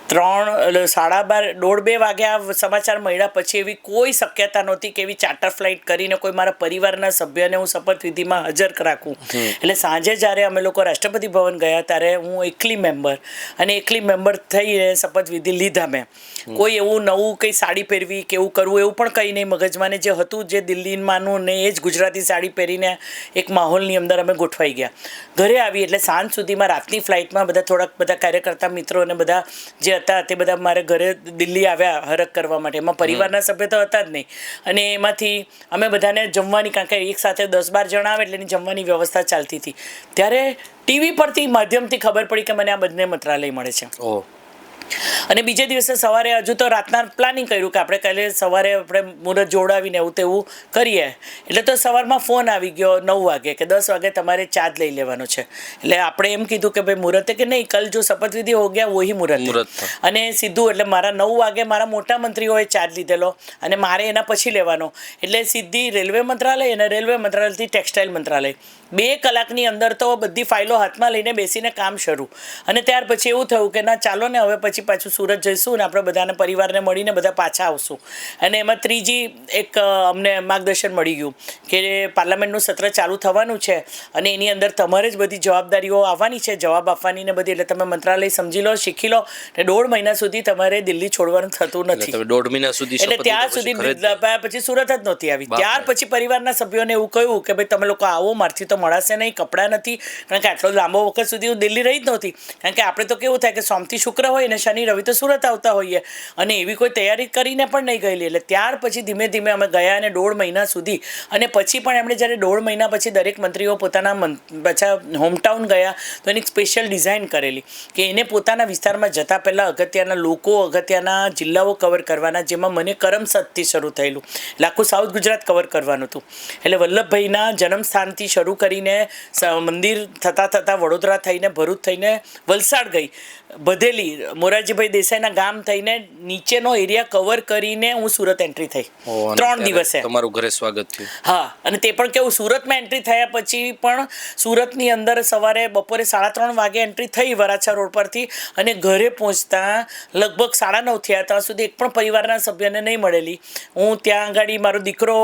1:30 વાગ્યા સમાચાર મળ્યા પછી એવી કોઈ શક્યતા નહોતી કે એવી ચાર્ટર ફ્લાઇટ કરીને કોઈ મારા પરિવારના સભ્યને હું શપથવિધિમાં હાજર રાખું. એટલે સાંજે જ્યારે અમે લોકો રાષ્ટ્રપતિ ભવન ગયા ત્યારે હું એકલી મેમ્બર થઈને શપથવિધિ લીધા. મેં કોઈ એવું નવું કંઈ સાડી પહેરવી કે એવું કરવું એવું પણ કંઈ નહીં મગજમાં. ને જે હતું જે દિલ્હીમાંનું ને એ જ ગુજરાતી સાડી પહેરીને એક માહોલની અંદર અમે ગોઠવાઈ ગયા. ઘરે આવી એટલે સાંજ સુધીમાં રાતની ફ્લાઇટમાં બધા કાર્યકર્તા મિત્રો અને બધા જે હતા તે બધા મારે ઘરે દિલ્હી આવ્યા હરખ કરવા માટે. એમાં પરિવારના સભ્ય તો હતા જ નહીં. અને એમાંથી અમે બધાને જમવાની, કારણ કે એક સાથે 10-12 જણ આવે એટલે એની જમવાની વ્યવસ્થા ચાલતી હતી. ત્યારે ટીવી પરથી માધ્યમથી ખબર પડી કે મને આ બંને મંત્રાલય મળે છે. અને બીજે દિવસે સવારે હજુ તો રાતના પ્લાનિંગ કર્યું કે આપણે કાલે સવારે આપણે મુહૂર્ત જોડાવીને એવું તેવું કરીએ. એટલે તો સવારમાં ફોન આવી ગયો 9 વાગે કે 10 વાગે તમારે ચાર્જ લઈ લેવાનો છે. એટલે આપણે એમ કીધું કે ભાઈ મુહૂર્તે કે નહીં, કલ જો શપથવિધિ હો ગયા વહી મુહૂર્ત. અને સીધું એટલે મારા 9 વાગે મારા મોટા મંત્રીઓએ ચાર્જ લીધેલો અને મારે એના પછી લેવાનો. એટલે સીધી રેલવે મંત્રાલય અને રેલવે મંત્રાલયથી ટેક્સટાઇલ મંત્રાલય 2 કલાકની અંદર તો બધી ફાઇલો હાથમાં લઈને બેસીને કામ શરૂ. અને ત્યાર પછી એવું થયું કે ના ચાલો ને હવે પછી પાછું સુરત જઈશું ને આપણે બધાને પરિવારને મળીને બધા પાછા આવશું. અને એમાં ત્રીજી એક અમને માર્ગદર્શન મળી ગયું કે પાર્લામેન્ટનું સત્ર ચાલુ થવાનું છે અને એની અંદર તમારે જ બધી જવાબદારીઓ આવવાની છે, જવાબ આપવાની ને બધી. એટલે તમે મંત્રાલય સમજી લો, શીખી લો ને 1.5 મહિના સુધી તમારે દિલ્હી છોડવાનું થતું નથી. 1.5 મહિના સુધી એટલે ત્યાં સુધી પછી સુરત જ નહોતી આવી. ત્યાર પછી પરિવારના સભ્યોને એવું કહ્યું કે ભાઈ તમે લોકો આવો, મારથી તો મળાશે નહીં, કપડાં નથી. કારણ કે આટલો લાંબો વખત સુધી હું દિલ્હી રહી જ નહોતી. કારણ કે આપણે તો કેવું થાય કે સોમથી શુક્ર હોય ને શનિ રવિ તો સુરત આવતા હોઈએ અને એવી કોઈ તૈયારી કરીને પણ નહીં ગયેલી. એટલે ત્યાર પછી ધીમે ધીમે અમે ગયા અને 1.5 મહિના સુધી. અને પછી પણ એમણે જ્યારે 1.5 મહિના પછી દરેક મંત્રીઓ પોતાના પાછા હોમટાઉન ગયા તો એની સ્પેશિયલ ડિઝાઇન કરેલી કે એને પોતાના વિસ્તારમાં જતાં પહેલાં અગત્યના લોકો, અગત્યના જિલ્લાઓ કવર કરવાના, જેમાં મને કરમસદથી શરૂ થયેલું એટલે આખું સાઉથ ગુજરાત કવર કરવાનું હતું. એટલે વલ્લભભાઈના જન્મસ્થાનથી શરૂ કરીને મંદિર થતાં વડોદરા થઈને ભરૂચ થઈને વલસાડ ગઈ, બધેલી મોરારજીભાઈ દેસાઈના ગામ થઈને નીચેનો એરિયા કવર કરીને હું સુરત એન્ટ્રી થઈ 3 દિવસે. તમારું ઘરે સ્વાગત થયું. હા, અને તે પણ કેવું, સુરતમાં એન્ટ્રી થયા પછી પણ સુરતની અંદર સવારે બપોરે 3:30 વાગે એન્ટ્રી થઈ વરાછા રોડ પરથી અને ઘરે પહોંચતા લગભગ 9:30 થયા. ત્યાં સુધી એક પણ પરિવારના સભ્યને નહીં મળેલી. હું ત્યાં આગળ મારો દીકરો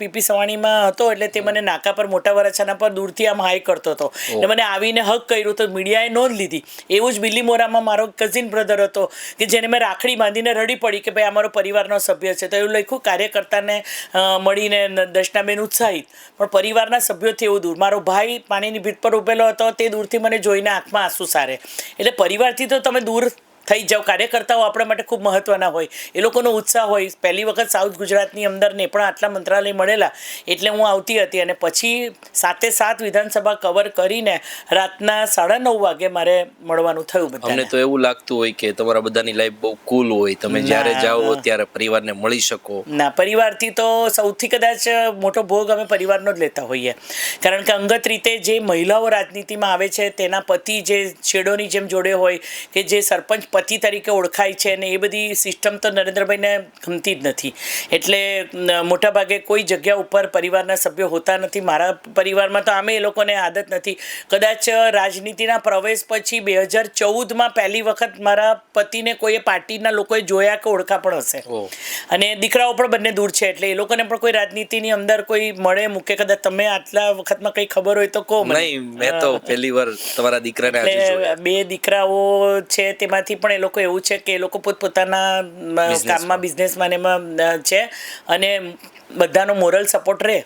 પીપી સવાણીમાં હતો એટલે તે મને નાકા પર મોટા વરાછાના પર દૂરથી આમ હાઈ કરતો હતો. એટલે મને આવીને હક કર્યું તો મીડિયાએ નોંધ લીધી. એવું જ બિલીમોરામાં મારો કઝિન બ્રધર હતો કે જેને મેં રાખડી બાંધીને રડી પડી કે ભાઈ અમારો પરિવારનો સભ્ય છે. તો એવું લખ્યું કાર્યકર્તાને મળીને દર્શનાબેન ઉત્સાહિત, પણ પરિવારના સભ્યોથી એવું દૂર. મારો ભાઈ પાણીની ભીત પર ઉભેલો હતો, તે દૂરથી મને જોઈને આંખમાં આંસુ સારે. એટલે પરિવારથી તો તમે દૂર થઈ જાઓ. કાર્યકર્તાઓ આપણા માટે ખૂબ મહત્ત્વના હોય, એ લોકોનો ઉત્સાહ હોય. પહેલી વખત સાઉથ ગુજરાતની અંદર ને પણ આટલા મંત્રાલય મળેલા એટલે હું આવતી હતી. અને પછી 7 વિધાનસભા કવર કરીને રાતના 9:30 વાગે મારે મળવાનું થયું બધાને. અમને તો એવું લાગતું હોય કે તમારા બધાની લાઈફ બહુ કૂલ હોય, તમે જ્યારે જાઓ ત્યારે પરિવારને મળી શકો. ના, પરિવારથી તો સૌથી કદાચ મોટો ભોગ અમે પરિવારનો જ લેતા હોઈએ. કારણ કે અંગત રીતે જે મહિલાઓ રાજનીતિમાં આવે છે તેના પતિ જે છેડોની જેમ જોડે હોય કે જે સરપંચ પતિ તરીકે ઓળખાય છે અને એ બધી સિસ્ટમ તો નરેન્દ્રભાઈને ગમતી જ નથી. એટલે મોટાભાગે કોઈ જગ્યા ઉપર પરિવારના સભ્યો હોતા નથી. મારા પરિવારમાં તો આમે એ લોકોને આદત નથી. કદાચ રાજનીતિના પ્રવેશ પછી 2014માં પહેલી વખત મારા પતિને કોઈએ પાર્ટીના લોકોએ જોયા કે ઓળખા પણ હશે. અને દીકરાઓ પણ બંને દૂર છે એટલે એ લોકોને પણ કોઈ રાજનીતિની અંદર કોઈ મળે મૂકે. કદાચ તમે આટલા વખતમાં કંઈ ખબર હોય તો કહો. નહીં, મેં તો પહેલી વાર તમારા દીકરાને આજે જોયા. 2 દીકરાઓ છે, તેમાંથી પણ એ લોકો એવું છે કે એ લોકો પોતપોતાના કામમાં બિઝનેસમાં એમાં છે અને બધાનો મોરલ સપોર્ટ રહે.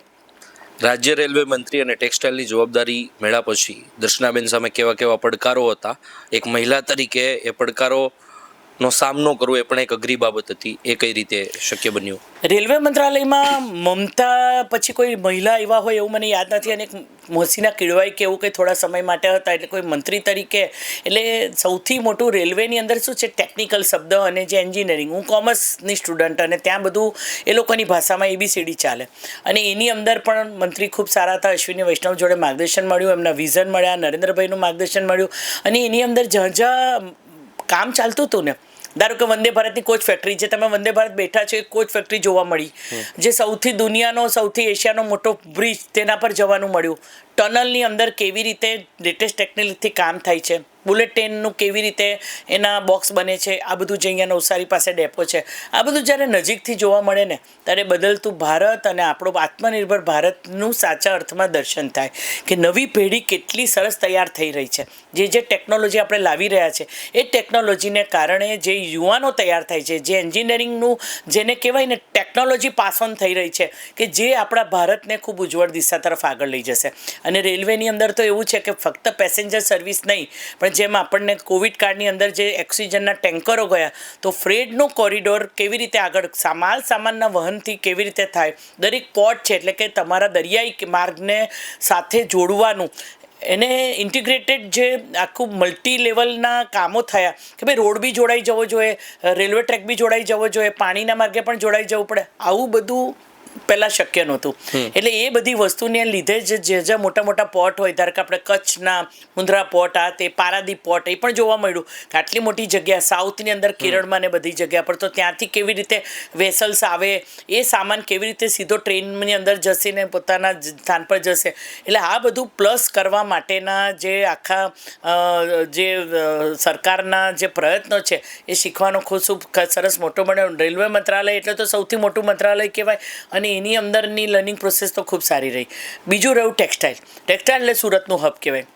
રાજ્ય રેલવે મંત્રી અને ટેક્સટાઇલની જવાબદારી મળ્યા પછી દર્શનાબેન સામે કેવા પડકારો હતા, એક મહિલા તરીકે એ પડકારોનો સામનો કરવો એ પણ એક અઘરી બાબત હતી. એ કઈ રીતે શક્ય બન્યું? રેલવે મંત્રાલયમાં મમતા પછી કોઈ મહિલા એવા હોય એવું મને યાદ નથી. અને એક મોસીના કિડવાઈ કે એવું કંઈ થોડા સમય માટે હતા. એટલે કોઈ મંત્રી તરીકે એટલે સૌથી મોટું રેલવેની અંદર શું છે, ટેકનિકલ શબ્દ અને જે એન્જિનિયરિંગ. હું કોમર્સની સ્ટુડન્ટ અને ત્યાં બધું એ લોકોની ભાષામાં ABCD ચાલે. અને એની અંદર પણ મંત્રી ખૂબ સારા હતા. અશ્વિની વૈષ્ણવ જોડે માર્ગદર્શન મળ્યું, એમના વિઝન મળ્યા, નરેન્દ્રભાઈનું માર્ગદર્શન મળ્યું. અને એની અંદર જ્યાં કામ ચાલતું હતું ને, ધારો કે વંદે ભારતની કોચ ફેક્ટરી, જે તમે વંદે ભારત બેઠા છો એ કોચ ફેક્ટરી જોવા મળી. જે સૌથી દુનિયાનો સૌથી એશિયાનો મોટો બ્રિજ તેના પર જવાનું મળ્યું. ટનલની અંદર કેવી રીતે લેટેસ્ટ ટેકનોલોજીથી કામ થાય છે. બુલેટ ટ્રેનનું કેવી રીતે એના બોક્સ બને છે, આ બધું જે અહીંયા નવસારી પાસે ડેપો છે, આ બધું જ્યારે નજીકથી જોવા મળે ને ત્યારે બદલતું ભારત અને આપણું આત્મનિર્ભર ભારતનું સાચા અર્થમાં દર્શન થાય કે નવી પેઢી કેટલી સરસ તૈયાર થઈ રહી છે. જે ટેકનોલોજી આપણે લાવી રહ્યા છે એ ટેકનોલોજીને કારણે જે યુવાનો તૈયાર થાય છે, જે એન્જિનિયરિંગનું જેને કહેવાય ને ટેકનોલોજી પાસ ઓન થઈ રહી છે કે જે આપણા ભારતને ખૂબ ઉજ્જવળ દિશા તરફ આગળ લઈ જશે. અને રેલવેની અંદર તો એવું છે કે ફક્ત પેસેન્જર સર્વિસ નહીં, પણ જેમ આપણને કોવિડ કાળની અંદર જે ઓક્સિજનના ટેન્કરો ગયા તો ફ્રેડનો કોરિડોર કેવી રીતે આગળ સામાનના વહનથી કેવી રીતે થાય, દરેક પોર્ટ છે એટલે કે તમારા દરિયાઈ માર્ગને સાથે જોડવાનું એને ઇન્ટિગ્રેટેડ જે આખું મલ્ટી લેવલના કામો થયા કે ભાઈ રોડ બી જોડાઈ જવો જોઈએ, રેલવે ટ્રેક બી જોડાઈ જવો જોઈએ, પાણીના માર્ગે પણ જોડાઈ જવું પડે, આવું બધું પહેલાં શક્ય નહોતું. એટલે એ બધી વસ્તુને લીધે જે મોટા મોટા પોર્ટ હોય, ધારો કે આપણે કચ્છના મુન્દ્રા પોર્ટ, આ તે પારાદીપ પોર્ટ, એ પણ જોવા મળ્યું કે આટલી મોટી જગ્યા સાઉથની અંદર કેરળમાં ને બધી જગ્યા પર, તો ત્યાંથી કેવી રીતે વેસલ્સ આવે, એ સામાન કેવી રીતે સીધો ટ્રેનની અંદર જશે ને પોતાના સ્થાન પર જશે. એટલે આ બધું પ્લસ કરવા માટેના જે આખા જે સરકારના જે પ્રયત્નો છે એ શીખવાનો ખૂબ સરસ મોટો બન્યો. રેલવે મંત્રાલય એટલે તો સૌથી મોટું મંત્રાલય કહેવાય અને એની અંદરની લર્નિંગ પ્રોસેસ તો ખૂબ સારી રહી. બીજું રહ્યું ટેક્સટાઇલ એટલે સુરતનું હબ કહેવાય.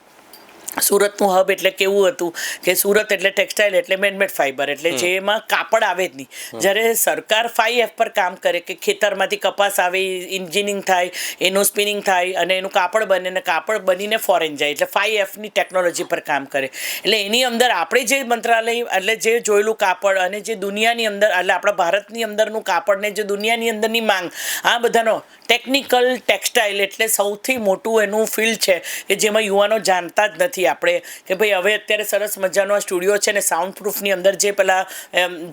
સુરતનું હબ એટલે કેવું હતું કે સુરત એટલે ટેક્સટાઇલ એટલે મેનમેડ ફાઈબર, એટલે જેમાં કાપડ આવે જ નહીં. જ્યારે સરકાર 5F પર કામ કરે કે ખેતરમાંથી કપાસ આવે, ઇન્જિનિયરિંગ થાય, એનું સ્પિનિંગ થાય અને એનું કાપડ બને અને કાપડ બનીને ફોરેન જાય, એટલે 5Fની ટેકનોલોજી પર કામ કરે. એટલે એની અંદર આપણે જે મંત્રાલય એટલે જે જોયેલું કાપડ અને જે દુનિયાની અંદર એટલે આપણા ભારતની અંદરનું કાપડ ને જે દુનિયાની અંદરની માંગ, આ બધાનો ટેકનિકલ ટેક્સટાઇલ એટલે સૌથી મોટું એનું ફિલ્ડ છે કે જેમાં યુવાનો જાણતા જ નથી આપણે કે ભાઈ હવે અત્યારે સરસ મજાનો આ સ્ટુડિયો છે ને સાઉન્ડ પ્રૂફની અંદર જે પેલા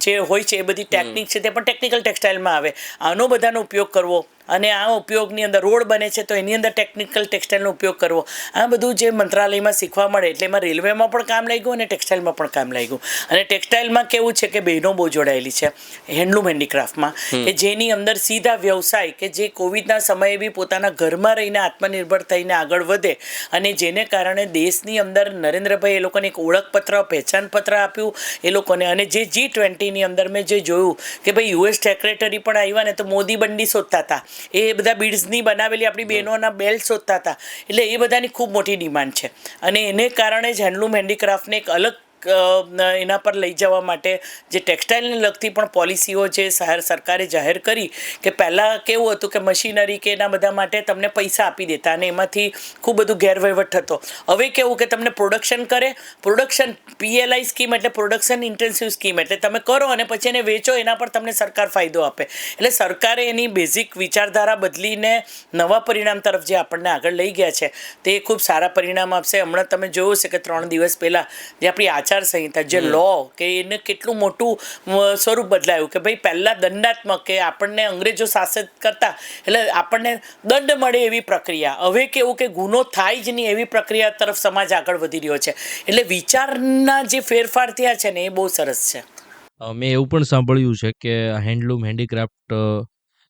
જે હોય છે એ બધી ટેકનિક છે તે પણ ટેકનિકલ ટેક્સટાઇલમાં આવે. આનો બધાનો ઉપયોગ કરવો અને આ ઉપયોગની અંદર રોડ બને છે તો એની અંદર ટેકનિકલ ટેક્સટાઇલનો ઉપયોગ કરવો, આ બધું જે મંત્રાલયમાં શીખવા મળે. એટલે એમાં રેલવેમાં પણ કામ લાગ્યું અને ટેક્સટાઇલમાં પણ કામ લાગ્યું. અને ટેક્સટાઇલમાં કેવું છે કે બહેનો બહુ જોડાયેલી છે હેન્ડલૂમ હેન્ડીક્રાફ્ટમાં, કે જેની અંદર સીધા વ્યવસાય કે જે કોવિડના સમયે બી પોતાના ઘરમાં રહીને આત્મનિર્ભર થઈને આગળ વધે અને જેને કારણે દેશની અંદર નરેન્દ્રભાઈ એ લોકોને એક ઓળખપત્ર પહેચાનપત્ર આપ્યું એ લોકોને. અને જે G20ની અંદર મેં જે જોયું કે ભાઈ US સેક્રેટરી પણ આવ્યા ને તો મોદી બંડી શોધતા હતા, એ બધા બીડ્સની બનાવેલી આપણી બહેનોના બેલ્ટ શોધતા હતા. એટલે એ બધાની ખૂબ મોટી ડિમાન્ડ છે અને એને કારણે જ હેન્ડલૂમ હેન્ડીક્રાફ્ટને એક અલગ એના પર લઈ જવા માટે જે ટેક્સટાઇલને લગતી પણ પોલિસીઓ જે સરકારે જાહેર કરી કે પહેલાં કેવું હતું કે મશીનરી કે એના બધા માટે તમને પૈસા આપી દેતા અને એમાંથી ખૂબ બધું ગેરવહીવટ થતો. હવે કેવું કે તમને પ્રોડક્શન PLI સ્કીમ એટલે પ્રોડક્શન ઇન્ટેન્સિવ સ્કીમ, એટલે તમે કરો અને પછી એને વેચો, એના પર તમને સરકાર ફાયદો આપે. એટલે સરકારે એની બેઝિક વિચારધારા બદલીને નવા પરિણામ તરફ જે આપણને આગળ લઈ ગયા છે તે ખૂબ સારા પરિણામ આપશે. હમણાં તમે જોયું છે કે 3 દિવસ પહેલાં જે આપણી આચારસંહિતા જે લો કે એને કેટલું મોટું સ્વરૂપ બદલાયું કે ભાઈ પહેલાં દંડાત્મક કે આપણને અંગ્રેજો શાસિત કરતા એટલે આપણને દંડ મળે એવી પ્રક્રિયા, હવે કેવું કે ગુનો થાય જ નહીં એવી પ્રક્રિયા તરફ સમાજ આગળ વધી રહ્યો છે. એટલે વિચારના જે ફેરફાર થયા છે ને એ બહુ સરસ છે. મેં એવું પણ સાંભળ્યું છે કે હેન્ડલૂમ હેન્ડીક્રાફ્ટ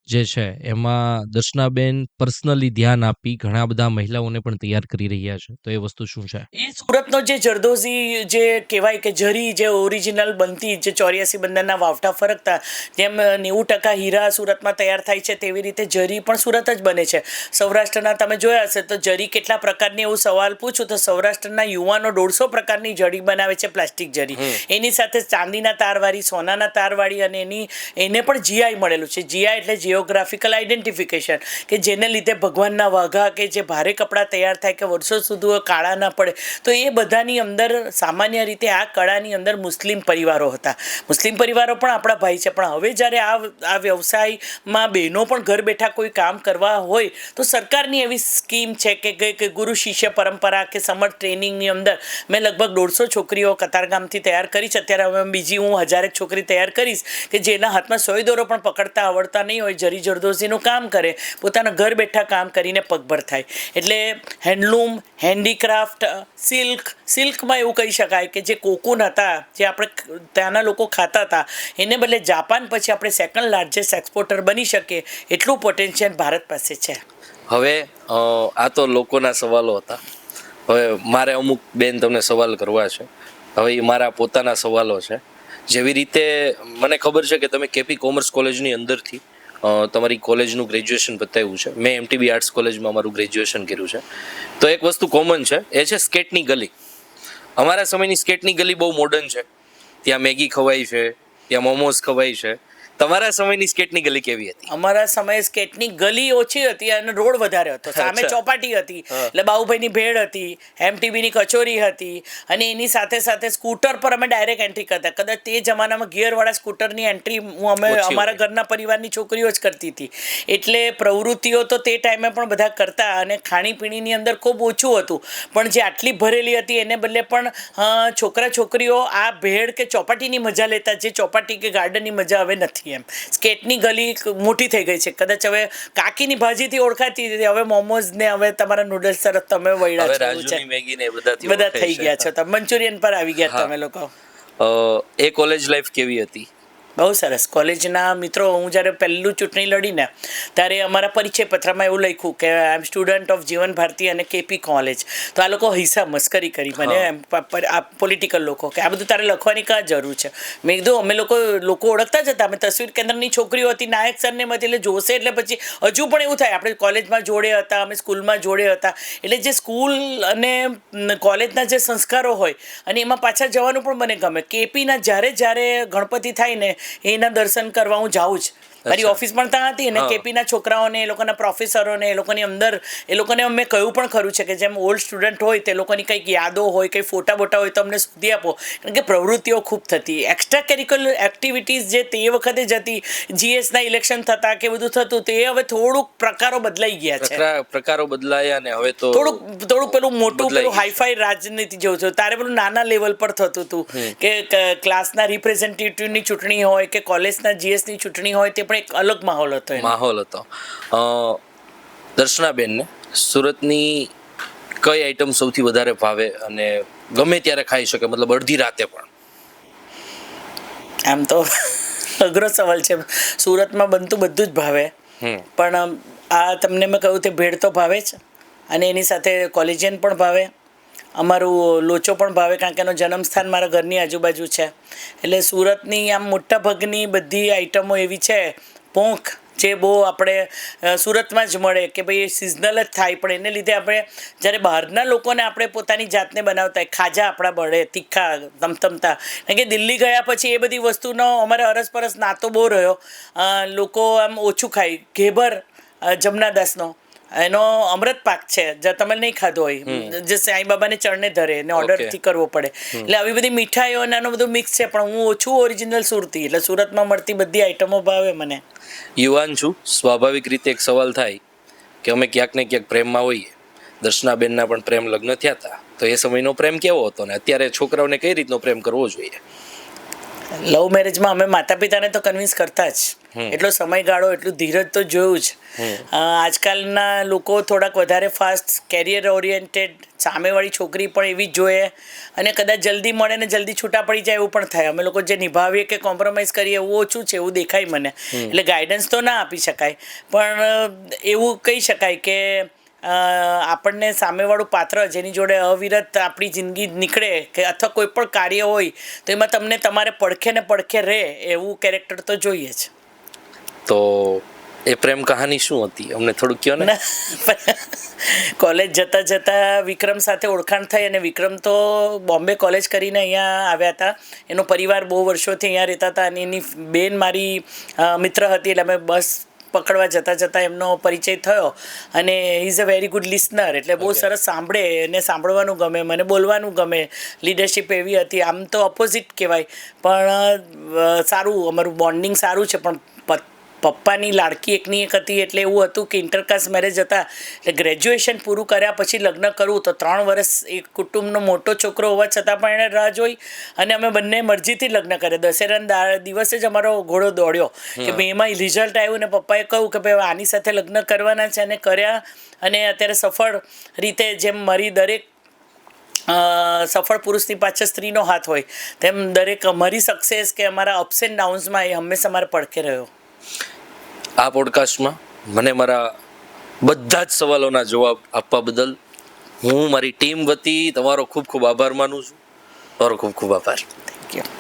જે છે એમાં દર્શનાબેન પર્સનલી ધ્યાન આપી ઘણા બધા મહિલાઓને પણ તૈયાર કરી રહ્યા છે, તો એ વસ્તુ શું છે? એ સુરતનો જે જરદોઝી જે કહેવાય કે જરી જે ઓરિજિનલ બનતી જે 84 બંદરના વાવટા ફરકતા જેમ 90% હીરા સુરતમાં તૈયાર થાય છે તેવી રીતે જરી પણ સુરત જ બને છે. સૌરાષ્ટ્રના તમે જોયા હશે તો જરી કેટલા પ્રકારની, એવું સવાલ પૂછું તો સૌરાષ્ટ્રના યુવાનો 150 પ્રકારની જરી બનાવે છે, પ્લાસ્ટિક જરી. એની સાથે ચાંદીના તારવાળી, સોનાના તારવાળી અને એને પણ GI મળેલું છે. GI એટલે જીઓગ્રાફિકલ આઈડેન્ટિફિકેશન કે જેને લીધે ભગવાનના વાઘા કે જે ભારે કપડાં તૈયાર થાય કે વર્ષો સુધી કાળા ના પડે, તો એ બધાની અંદર સામાન્ય રીતે આ કળાની અંદર મુસ્લિમ પરિવારો હતા. મુસ્લિમ પરિવારો પણ આપણા ભાઈ છે, પણ હવે જ્યારે આ વ્યવસાયમાં બહેનો પણ ઘર બેઠા કોઈ કામ કરવા હોય તો સરકારની એવી સ્કીમ છે કે ગુરુ શિષ્ય પરંપરા કે સમર ટ્રેનિંગની અંદર મેં લગભગ 150 છોકરીઓ કતારગામથી તૈયાર કરી છે. અત્યારે હવે બીજી હું 1000 છોકરી તૈયાર કરીશ કે જેના હાથમાં સોય દોરો પણ પકડતા આવડતા નહીં હોય, જરી જરદોઝીનું કામ કરે, પોતાના ઘર બેઠા કામ કરીને પગભર થાય. એટલે હેન્ડલૂમ, હેન્ડીક્રાફ્ટ, સિલ્કમાં એવું કહી શકાય કે જે કોકુન હતા જે આપણે ત્યાંના લોકો ખાતા હતા એને બદલે જાપાન પછી આપણે સેકન્ડ લાર્જેસ્ટ એક્સપોર્ટર બની શકીએ એટલું પોટેન્શિયલ ભારત પાસે છે. હવે આ તો લોકોના સવાલો હતા. હવે મારે અમુક બેન તમને સવાલ કરવા છે. હવે એ મારા પોતાના સવાલો છે. જેવી રીતે મને ખબર છે કે તમે કેપી કોમર્સ કોલેજની અંદરથી તમારી કોલેજનું ગ્રેજ્યુએશન પતાવ્યું છે. મેં એમટીબી આર્ટ્સ કોલેજમાં મારું ગ્રેજ્યુએશન કર્યું છે. તો એક વસ્તુ કોમન છે, એ છે સ્કેટની ગલી. અમારા સમયની સ્કેટની ગલી બહુ મોડર્ન છે. ત્યાં મેગી ખવાય છે, ત્યાં મોમોઝ ખવાય છે. તમારા સમયની સ્કેટની ગલી કેવી હતી? અમારા સમયે સ્કેટની ગલી ઓછી હતી અને રોડ વધારે હતો. સામે અચ્છા. ચોપાટી હતી, એટલે બાઉભાઈની ભેળ હતી, એમટીબીની કચોરી હતી, અને એની સાથે સાથે સ્કૂટર પર અમે ડાયરેક્ટ એન્ટ્રી કરતા. કદાચ તે જમાનામાં ગિયરવાળા સ્કૂટરની એન્ટ્રી અમે ઓછી અમારા હોય. ઘરના પરિવારની છોકરીઓ જ કરતી હતી. એટલે પ્રવૃત્તિઓ તો તે ટાઈમે પણ બધા કરતા, અને ખાણીપીણીની અંદર ખૂબ ઓછું હતું. પણ જે આટલી ભરેલી હતી એને બદલે પણ છોકરા છોકરીઓ આ ભેળ કે ચોપાટીની મજા લેતા, જે ચોપાટી કે ગાર્ડનની મજા હવે નથી. એમ સ્કેટની ગલી મોટી થઈ ગઈ છે. કદાચ હવે કાકીની ભાજીથી ઓળખાતી હતી, હવે મોમોઝ ને હવે તમારા નૂડલ્સ તરફ તમે વળ્યા હવે છો. એવું છે. રાજુની મેગી ને એ બધાથી બધા ઓળખાય થઈ છે. ગયા છો તમે, મંચુરિયન પર આવી ગયા હા. તમે લોકો. એ કોલેજ લાઈફ કેવી હતી? બહુ સરસ. કોલેજના મિત્રો, હું જ્યારે પહેલું ચૂંટણી લડીને ત્યારે અમારા પરિચય પત્રમાં એવું લખ્યું કે આઈ એમ સ્ટુડન્ટ ઓફ જીવન ભારતી અને કેપી કોલેજ. તો આ લોકો હિસાબ મસ્કરી કરી મને, એમ આ પોલિટિકલ લોકો, કે આ બધું તારે લખવાની કાં જરૂર છે. મેં કીધું અમે લોકો ઓળખતા જ હતા. અમે તસવીર કેન્દ્રની છોકરીઓ હતી, નાયક સરને મત, એટલે જોશે એટલે પછી હજુ પણ એવું થાય. આપણે કોલેજમાં જોડે હતા, અમે સ્કૂલમાં જોડે હતા. એટલે જે સ્કૂલ અને કોલેજના જે સંસ્કારો હોય, અને એમાં પાછા જવાનું પણ મને ગમે. કેપીના જ્યારે ગણપતિ થાય ને એના દર્શન કરવા હું જાઉં જ. મારી અચ્છા. ઓફિસ પણ ત્યાં હતી, અને કેપીના છોકરાઓને, એ લોકોના પ્રોફેસરોને, એ લોકોની અંદર એ લોકોને અમે કહ્યું પણ ખરું છે કે જેમ ઓલ્ડ સ્ટુડન્ટ હોય તે લોકોની કંઈક યાદો હોય, કંઈ ફોટા બોટા હોય તો અમને સુધી આપો. કારણ કે પ્રવૃત્તિઓ ખૂબ થતી. એક્સ્ટ્રા કરિક્યુલર એક્ટિવિટીઝ જે તે વખતે જ હતી, જીએસના ઇલેક્શન થતા કે બધું થતું, તે હવે થોડુંક પ્રકારો બદલાઈ ગયા છે. પ્રકારો બદલાયા ને હવે તો થોડુંક પેલું મોટું બદલાઈ પેલું ગયું હાઈફાઈ રાજનીતિ જેવું છે. તારે પેલું નાના લેવલ પર થતું હતું કે ક્લાસના રિપ્રેઝેન્ટેટિવની ચૂંટણી હોય કે કોલેજના જીએસની ચૂંટણી હોય, તે પણ એક અલગ માહોલ હતો એનો. માહોલ હતો. દર્શનાબેનને સુરતની કઈ આઈટમ સૌથી વધારે ભાવે અને ગમે ત્યારે ખાઈ શકે, મતલબ અડધી રાતે પણ? આમ તો અઘરો સવાલ છે. સુરતમાં બનતું બધું જ ભાવે, પણ આ તમને મેં કહ્યું તે ભેળ તો ભાવે જ, અને એની સાથે કોલેજિયન પણ ભાવે, અમારું લોચો પણ ભાવે, કારણ કે એનો જન્મસ્થાન મારા ઘરની આજુબાજુ છે. એટલે સુરતની આમ મોટા ભાગની બધી આઈટમો એવી છે. પોંખ જે બહુ આપણે સુરતમાં જ મળે, કે ભાઈ એ સિઝનલ જ થાય, પણ એને લીધે આપણે જ્યારે બહારના લોકોને આપણે પોતાની જાતને બનાવતા હોય, ખાજા આપણા બળે તીખા તમતમતા. કારણ કે દિલ્હી ગયા પછી એ બધી વસ્તુનો અમારે અરસપરસ નાતો બહુ રહ્યો. લોકો આમ ઓછું ખાય. ઘેબર જમનાદાસનો એનો અમૃત પાક છે, જે તમે નહીં ખાધો હોય, જે સાંઈ બાબાને ચરણે ધરે ને ઓર્ડરથી કરવો પડે. એટલે આવી બધી મીઠાઈઓ અને આનું બધું મિક્સ છે. પણ હું ઓછું ઓરિજિનલ સુરતી, એટલે સુરતમાં મળતી બધી આઈટમો ભાવે મને. યુવાન છું, સ્વાભાવિક રીતે એક સવાલ થાય કે અમે ક્યાંક ને ક્યાંક પ્રેમમાં હોઈએ. દર્શનાબેનના પણ પ્રેમ લગ્ન થયા હતા, તો એ સમયનો પ્રેમ કેવો હતો ને અત્યારે છોકરાઓને કઈ રીતનો પ્રેમ કરવો જોઈએ? લવ મેરેજમાં અમે માતા પિતાને તો કન્વિન્સ કરતા જ. એટલો સમયગાળો, એટલું ધીરજ તો જોયું જ. આજકાલના લોકો થોડાક વધારે ફાસ્ટ, કેરિયર ઓરિએન્ટેડ, સામેવાળી છોકરી પણ એવી જ જોઈએ, અને કદાચ જલ્દી મળે ને જલ્દી છૂટા પડી જાય એવું પણ થાય. અમે લોકો જે નિભાવીએ કે કોમ્પ્રોમાઇઝ કરીએ એવું ઓછું છે, એવું દેખાય મને. એટલે ગાઈડન્સ તો ના આપી શકાય, પણ એવું કહી શકાય કે આપણને સામેવાળું પાત્ર જેની જોડે અવિરત આપણી જિંદગી નીકળે, કે અથવા કોઈ પણ કાર્ય હોય તો એમાં તમને તમારે પડખે ને પડખે રહે એવું કેરેક્ટર તો જોઈએ જ. તો એ પ્રેમ કહાની શું હતી, અમને થોડું કહો ને. કોલેજ જતા જતા વિક્રમ સાથે ઓળખાણ થઈ, અને વિક્રમ તો બોમ્બે કોલેજ કરીને અહીંયા આવ્યા હતા. એનો પરિવાર બહુ વર્ષોથી અહીંયા રહેતા હતા, અને એની બેન મારી મિત્ર હતી. એટલે અમે બસ પકડવા જતા એમનો પરિચય થયો, અને is a very good listener. એટલે બહુ સરસ સાંભળે, એને સાંભળવાનું ગમે, મને બોલવાનું ગમે. લીડરશિપ એવી હતી. આમ તો ઓપોઝિટ કહેવાય, પણ સારું, અમારું બોન્ડિંગ સારું છે. પણ પપ્પાની લાડકી એકની એક હતી, એટલે એવું હતું કે ઇન્ટરકાસ્ટ મેરેજ હતા. એટલે ગ્રેજ્યુએશન પૂરું કર્યા પછી લગ્ન કરવું તો 3 વર્ષ એક કુટુંબનો મોટો છોકરો હોવા છતાં પણ એણે રાહ જોઈ, અને અમે બંને મરજીથી લગ્ન કર્યા. દશેરાના દિવસે જ અમારો ઘોડો દોડ્યો કે ભાઈ એમાં રિઝલ્ટ આવ્યું, ને પપ્પાએ કહ્યું કે ભાઈ આની સાથે લગ્ન કરવાના છે, અને કર્યા. અને અત્યારે સફળ રીતે, જેમ મારી દરેક સફળ પુરુષની પાછળ સ્ત્રીનો હાથ હોય, તેમ દરેક અમારી સક્સેસ કે અમારા અપ્સ એન્ડ ડાઉન્સમાં એ હંમેશા મારે પડખે રહ્યો. આ પોડકાસ્ટમાં મને મારા બધા જ સવાલોના જવાબ આપવા બદલ હું મારી ટીમ વતી તમારો ખૂબ ખૂબ આભાર માનું છું. તમારો ખૂબ ખૂબ આભાર. Thank you.